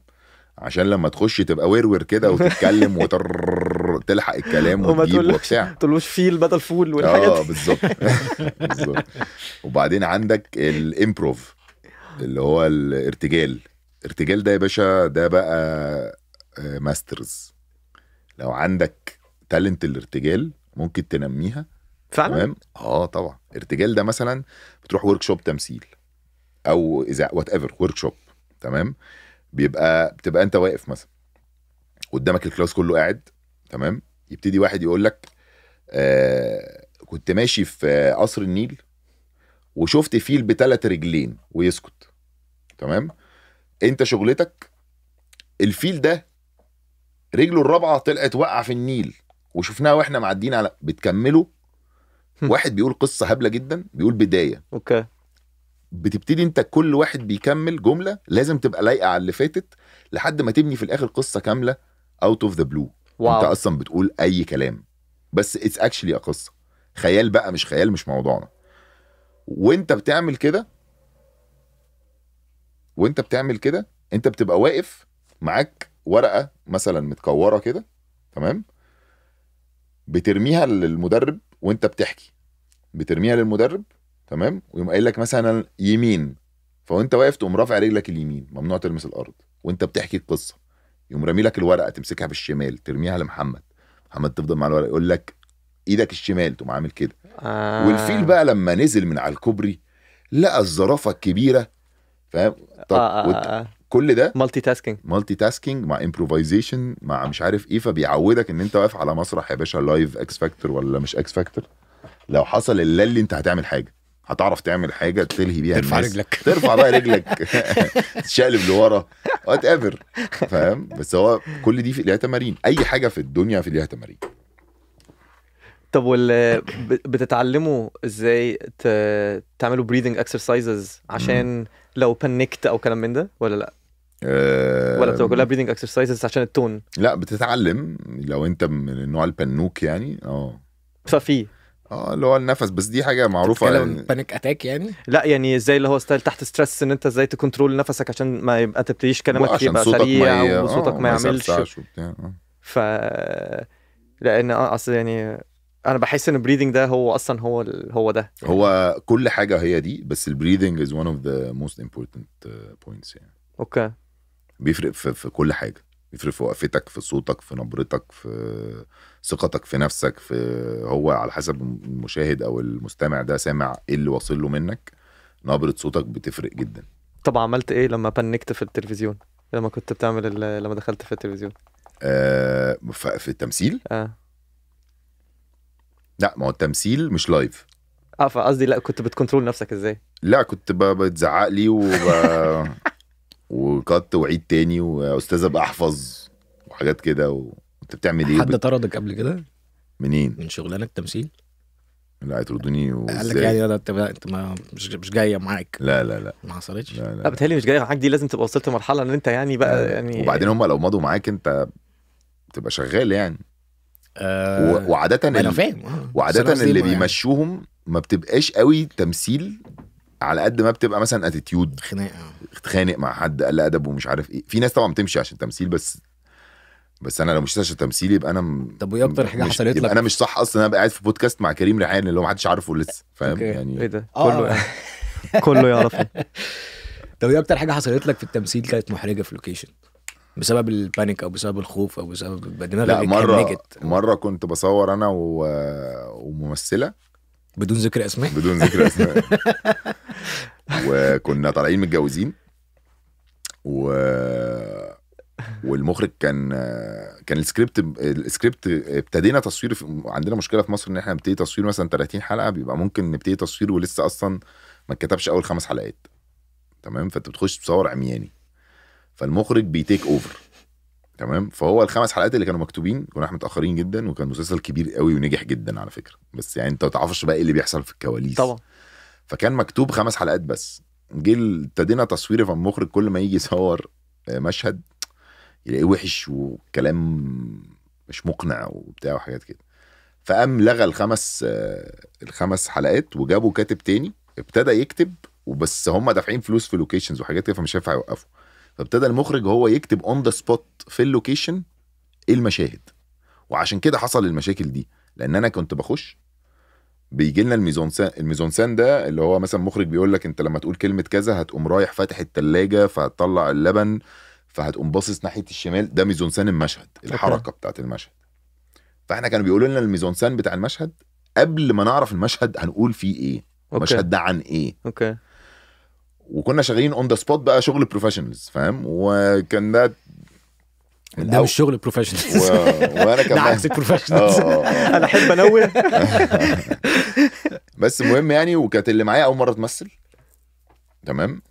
عشان لما تخش تبقى ورور كده وتتكلم وتلحق الكلام وتجيب وبتاع، تقولوش فيل بدل فول والحاجات دي. بالظبط. وبعدين عندك الامبروف اللي هو الارتجال ده يا باشا ده بقى ماسترز. لو عندك تالنت الارتجال ممكن تنميها فعلا. تمام. طبعا ارتجال ده مثلا بتروح ورك شوب تمثيل او اذا وات ايفر ورك شوب، تمام. بتبقى انت واقف مثلا قدامك الكلاس كله قاعد، تمام. يبتدي واحد يقول لك كنت ماشي في قصر النيل وشفت فيل ب3 رجلين، ويسكت، تمام. انت شغلتك الفيل ده رجله الرابعه طلعت وقع في النيل وشفناها واحنا معديين على بتكمله. واحد بيقول قصه هبله جدا، بيقول بدايه، اوكي. بتبتدي انت كل واحد بيكمل جمله لازم تبقى لايقه على اللي فاتت لحد ما تبني في الاخر قصه كامله اوت اوف ذا بلو. انت اصلا بتقول اي كلام بس اتس اكشلي قصه خيال بقى، مش خيال، مش موضوعنا. وانت بتعمل كده انت بتبقى واقف معاك ورقه مثلا متكوره كده، تمام. بترميها للمدرب وانت بتحكي، بترميها للمدرب، تمام. ويقوم قايل لك مثلا يمين، فوانت واقف تقوم رافع رجلك اليمين، ممنوع تلمس الارض وانت بتحكي القصه. يقوم رامي لك الورقه تمسكها بالشمال ترميها لمحمد، محمد تفضل مع الورقه يقول لك ايدك الشمال تقوم عامل كده. والفيل بقى لما نزل من على الكوبري لقى الزرافه الكبيره، فاهم. كل ده مالتي تاسكينج مع امبروفايزيشن مع مش عارف ايه، فبيعودك ان انت واقف على مسرح يا باشا لايف اكس فاكتور ولا مش اكس فاكتور. لو حصل اللي انت هتعمل حاجه، هتعرف تعمل حاجه تلهي بيها ترفع الناس، رجلك ترفع بقى رجلك تشقلب لورا وات ايفر، فاهم. بس هو كل دي ليها تمارين، اي حاجه في الدنيا في ليها تمارين. طب بتتعلموا ازاي تعملوا breathing exercises عشان لو بانكت او كلام من ده ولا لا؟ ولا بتبقى كلها breathing exercises عشان التون؟ لا بتتعلم لو انت من النوع البنوك يعني. اللي هو النفس، بس دي حاجه معروفه بتتكلم يعني. بانيك اتاك يعني. لا يعني ازاي اللي هو ستايل تحت ستريس، ان انت ازاي تكنترول نفسك عشان ما يبقى تبتديش كلامك عشان يبقى صوتك سريع وصوتك ما يعملش. يسرسعش وبتاع. ف لان اصل يعني انا بحس ان البريدنج ده هو اصلا هو ده يعني. هو كل حاجه هي دي، بس البريدنج از one of the most important points يعني. اوكي. بيفرق في كل حاجه، بيفرق في وقفتك، في صوتك، في نبرتك، في ثقتك في نفسك، في هو على حسب المشاهد او المستمع ده سامع ايه اللي واصل له منك. نبره صوتك بتفرق جدا. طب عملت ايه لما بنكت في التلفزيون، لما كنت بتعمل لما دخلت في التلفزيون؟ في التمثيل اه لا، ما هو التمثيل مش لايف. فقصدي لا، كنت بتكنترول نفسك ازاي؟ لا كنت بتزعق لي وقط وعيد تاني، واستاذه بقى احفظ وحاجات كده. وانت بتعمل ايه؟ حد طردك قبل كده منين؟ من شغلانه تمثيل؟ لا يطردوني قال لك وازاي؟ يعني انت مش جايه معاك؟ لا لا لا ما حصلتش. لا, لا لا. بتهيألي مش جاي معاك، دي لازم تبقى وصلت لمرحله ان انت يعني بقى يعني. وبعدين هم لو مضوا معاك انت تبقى شغال يعني. وعاده انا فاهم. وعاده اللي بيمشوهم ما بتبقاش قوي تمثيل، على قد ما بتبقى مثلا اتيتيود، خناقه، تتخانق مع حد قل ادب ومش عارف ايه. في ناس طبعا بتمشي عشان تمثيل، بس انا لو مشيت عشان تمثيل يبقى انا طب وايه اكتر حاجه حصلت لك؟ انا مش صح اصلا. انا قاعد في بودكاست مع كريم ريحان اللي هو ما حدش عارفه لسه، فاهم أوكي. يعني. ايه ده كله يعني. كله يعرفه. طب ايه اكتر حاجه حصلت لك في التمثيل كانت محرجه في لوكيشن، بسبب البانيك او بسبب الخوف او بسبب دماغك لا اتهنجت؟ مره كنت بصور انا وممثله بدون ذكر اسماء. بدون ذكر اسماء. وكنا طالعين متجوزين والمخرج كان السكريبت ابتدينا تصوير عندنا مشكله في مصر ان احنا نبتدي تصوير مثلا 30 حلقه، بيبقى ممكن نبتدي تصوير ولسه اصلا ما اتكتبش اول 5 حلقات. تمام، فانت بتخش تصور عمياني، فالمخرج بيتيك اوفر. تمام، فهو ال5 حلقات اللي كانوا مكتوبين كنا احنا متاخرين جدا، وكان مسلسل كبير قوي ونجح جدا على فكره، بس يعني انت ما تعرفش بقى ايه اللي بيحصل في الكواليس طبعا. فكان مكتوب 5 حلقات بس. ابتدينا تصوير، فالمخرج كل ما يجي يصور مشهد يلاقيه وحش وكلام مش مقنع وبتاع وحاجات كده، فقام لغى ال5 حلقات وجابوا كاتب تاني ابتدى يكتب. وبس هم دافعين فلوس في لوكيشنز وحاجات كده، فمش هينفع يوقفوا. فابتدى المخرج هو يكتب اون ذا سبوت في اللوكيشن ايه المشاهد. وعشان كده حصل المشاكل دي، لان انا كنت بخش بيجي لنا الميزونسان ده اللي هو مثلا مخرج بيقول لك انت لما تقول كلمه كذا هتقوم رايح فاتح التلاجة فهتطلع اللبن فهتقوم باصص ناحيه الشمال. ده ميزونسان المشهد، الحركه بتاعت المشهد. فاحنا كانوا بيقولوا لنا الميزونسان بتاع المشهد قبل ما نعرف المشهد هنقول فيه ايه. المشهد ده عن ايه. اوكي. وكنا شغالين اون ذا سبوت بقى، شغل بروفيشنالز، فاهم. وكان ده مش شغل بروفيشنالز. وانا كمان عكس البروفيشنالز. انا احب انوه. بس المهم يعني، وكانت اللي معايا اول مره تمثل. تمام.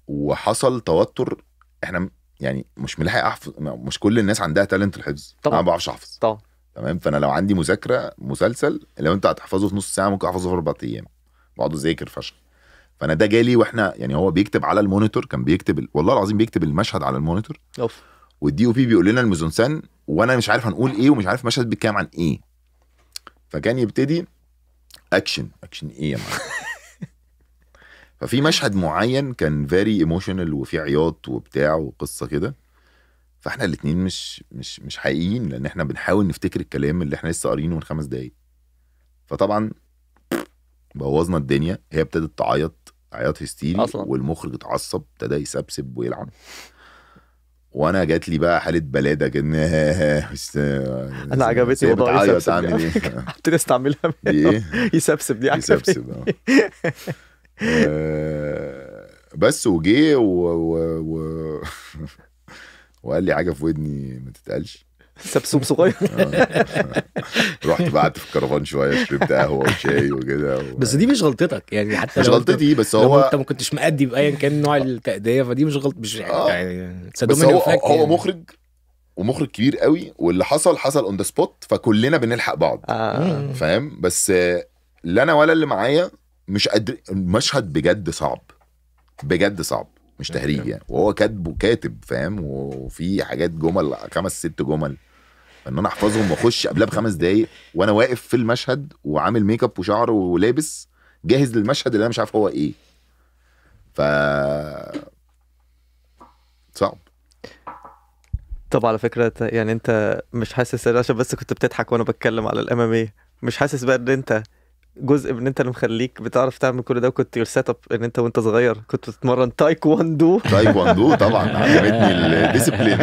وحصل توتر. احنا يعني مش ملاحق احفظ، مش كل الناس عندها تالنت الحفظ. طبعا. انا ما بعرفش احفظ طبعا. تمام. فانا لو عندي مذاكره مسلسل، لو انت هتحفظه في نص ساعه ممكن احفظه في 4 ايام. بقعد اذاكر فشخ. فانا ده جالي واحنا يعني هو بيكتب على المونيتور، كان بيكتب والله العظيم بيكتب المشهد على المونيتور. اوف. والدي او بي بيقول لنا الميزونسان وانا مش عارف هنقول ايه ومش عارف المشهد بيتكلم عن ايه. فكان يبتدي اكشن ايه يا معلم. ففي مشهد معين كان فيري ايموشنال وفي عياط وبتاع وقصه كده. فاحنا الاثنين مش حقيقيين، لان احنا بنحاول نفتكر الكلام اللي احنا لسه قارينه من 5 دقايق. فطبعا بوظنا الدنيا. هي ابتدت تعيط عياط هستيري أصلاً. والمخرج اتعصب ابتدى يسبسب ويلعن. وانا جات لي بقى حاله بلاده كان انا عجبتني موضوع يسبسب. اعمل ايه. ابتدي استعملها. دي ايه يسبسب دي عجبتني. يسبسب. بس وجي وقال لي حاجه في ودني ما تتقالش. سبسوب صغير. رحت بعت في الكرفان شويه، شربت قهوه وشاي وكده بس دي مش غلطتك يعني، حتى مش لو غلطتي، بس لو هو انت ما كنتش مأدي بايا كان نوع التأدية، فدي مش غلط، مش يعني بس هو مخرج ومخرج كبير قوي، واللي حصل اون ذا سبوت، فكلنا بنلحق بعض. فاهم. بس لا انا ولا اللي معايا مش قادر. المشهد بجد صعب، بجد صعب، مش تهريج يعني. وهو كاتب فاهم، وفي حاجات جمل 5-6 جمل ان انا احفظهم واخش قبلها ب5 دقايق وانا واقف في المشهد وعامل ميك اب وشعر ولابس جاهز للمشهد اللي انا مش عارف هو ايه. ف صعب. طب على فكرة يعني انت مش حاسس عشان بس كنت بتضحك وانا بتكلم على الامامية، مش حاسس بقى ان انت جزء من انت اللي مخليك بتعرف تعمل كل ده، وكنت يور سيت اب ان انت وانت صغير كنت بتتمرن تايكواندو؟ طبعا علمتني الديسيبلين.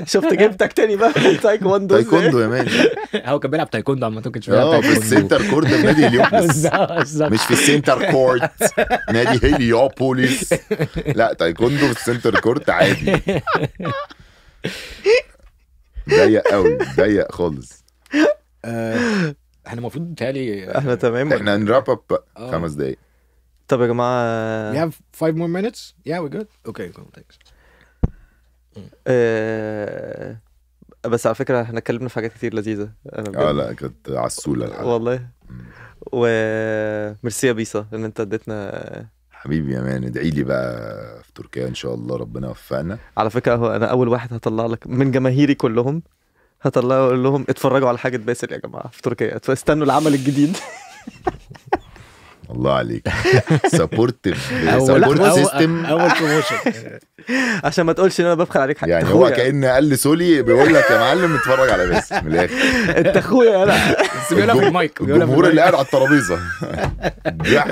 شفت جبتك تاني بقى تايكواندو. تايكوندو يا مان. هو كان بيلعب تايكوندو عامه، ما كانش بيلعب في تايكوندو. السنتر كورت في نادي هليوبوليس، مش في السنتر كورت نادي هليوبوليس، لا تايكوندو في السنتر كورت عادي. ضيق قوي، ضيق خالص. احنا المفروض بتهيألي احنا تمام. احنا نراب اب 5 دقايق. طب يا جماعة we have 5 more minutes. Yeah, we're good. Okay, cool, thanks. بس على فكرة احنا اتكلمنا في حاجات كتير لذيذة. انا بجد لا كانت عسولة الحلقة والله. وميرسي يا بيسا ان انت اديتنا. حبيبي يا مان، ادعي لي بقى في تركيا ان شاء الله ربنا يوفقنا. على فكرة هو انا اول واحد هطلع لك من جماهيري كلهم، هطلع اقول لهم اتفرجوا على حاجة باسل يا جماعة في تركيا، استنوا العمل الجديد. الله عليك. سبورتيف اول سيستم. اول بروموشن. عشان ما تقولش ان انا ببخل عليك حاجة. يعني هو كأن قال لسولي بيقول لك يا معلم اتفرج على باسل من الاخر. انت اخويا انا. بس بيقولها في المايك، الجمهور اللي قاعد على الترابيزه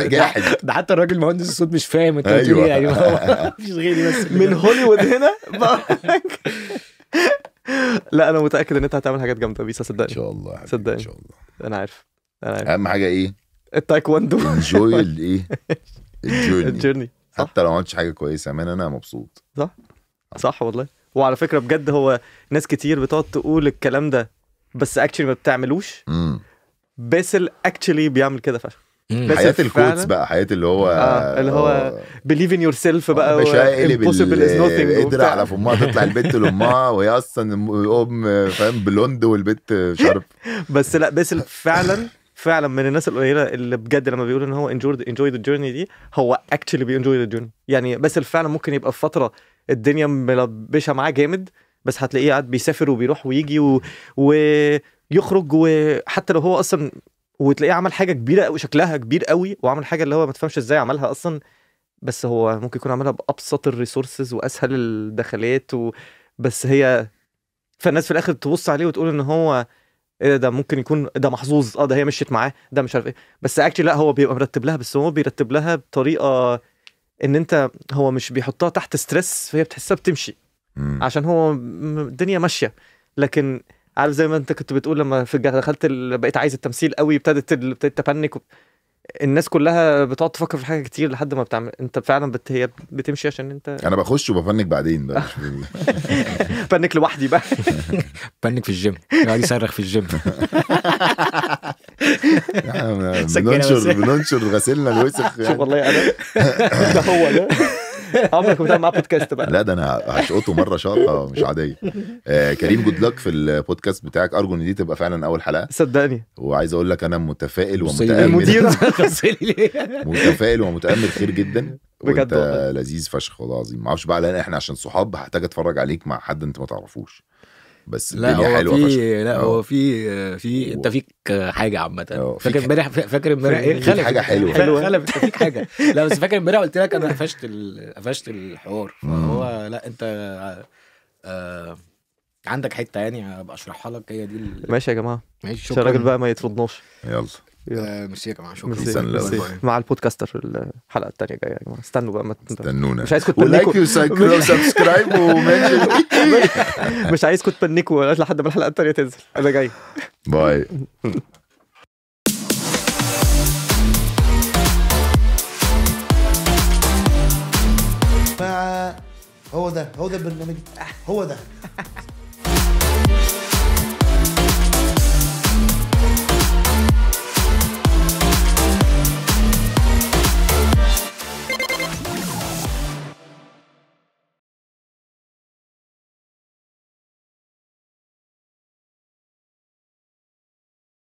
جاحد. ده حتى الراجل مهندس الصوت مش فاهم انت بتقول أيوة. ايه يعني. هو مفيش غيري بس من هوليوود هنا بقولك. لا انا متاكد ان انت هتعمل حاجات جامده بيسا، ان صدقني شاء الله حبيبي، صدقني. ان شاء الله. انا عارف اهم حاجه ايه؟ التايكواندو. انجوي الايه؟ الجيرني. حتى لو ما عملتش حاجه كويسه يا مان انا مبسوط. صح والله. وعلى فكره بجد هو ناس كتير بتقعد تقول الكلام ده بس اكشلي ما بتعملوش. باسل اكشلي بيعمل كده فشخ. حياه الكوتس بقى، حياه اللي هو اللي هو believe in yourself بقى، مش قلب impossible is nothing قدر على فمها تطلع البت لامها وهي اصلا ام فاهم بلوند والبت شرب. بس لا باسل فعلا من الناس القليله اللي بجد لما بيقول ان هو enjoy the journey دي، هو actually enjoy the journey. يعني باسل فعلا ممكن يبقى في فتره الدنيا ملبشه معاه جامد، بس هتلاقيه قاعد بيسافر وبيروح ويجي ويخرج، وحتى لو هو اصلا وتلاقيه عمل حاجه كبيره قوي شكلها كبير قوي، وعمل حاجه اللي هو ما تفهمش ازاي عملها اصلا، بس هو ممكن يكون عملها بابسط الريسورسز واسهل الدخلات بس هي فالناس في الاخر تبص عليه وتقول ان هو ايه ده، ممكن يكون ده محظوظ، ده هي مشيت معاه، ده مش عارف ايه، بس اكشلي لا هو بيبقى مرتب لها، بس هو بيرتب لها بطريقه ان انت هو مش بيحطها تحت ستريس، فهي بتحسها بتمشي عشان هو الدنيا ماشيه. لكن عارف زي ما انت كنت بتقول لما دخلت بقيت عايز التمثيل قوي، ابتديت تبانك، الناس كلها بتقعد تفكر في حاجه كتير لحد ما بتعمل انت فعلا هي بتمشي عشان انت. انا بخش وبفنك بعدين بقى. بانك لوحدي بقى. بانك في الجيم، قاعد يصرخ في الجيم. بننشر غسيلنا الوسخ شوف والله انا ده هو ده عمرك ما بتعمل معاه بودكاست بقى. لا ده انا هشقطه مره شاطه مش عاديه. كريم جود لك في البودكاست بتاعك، ارجو ان دي تبقى فعلا اول حلقه صدقني. وعايز اقول لك انا متفائل ومتامل. المدير متفائل ومتامل خير جدا بجد والله. لذيذ فشخ والله العظيم. ما اعرفش بقى لان احنا عشان صحاب هحتاج اتفرج عليك مع حد انت ما تعرفوش، بس الدنيا حلوه فشخ. لا هو في انت فيك حاجه عامه. فاكر امبارح ايه فيك حاجه حلوه. انت فيك حاجه. لا بس فاكر امبارح قلت لك انا قفشت الحوار. فهو لا انت عندك حته يعني ابقى اشرحها لك. هي دي ماشي يا جماعه، ماشي. شكرا الراجل بقى ما يتفضناش. يلا ميرسي يا جماعه، شكرا. ميرسي. مع البودكاستر الحلقه الثانيه جايه يا جماعه، استنوا بقى استنونا. مش عايزكم تبنكوا وسبسكرايب ومنشن. مش عايزكم تبنكوا لحد ما الحلقه الثانيه تنزل. انا جاي. باي. هو ده البرنامج، هو ده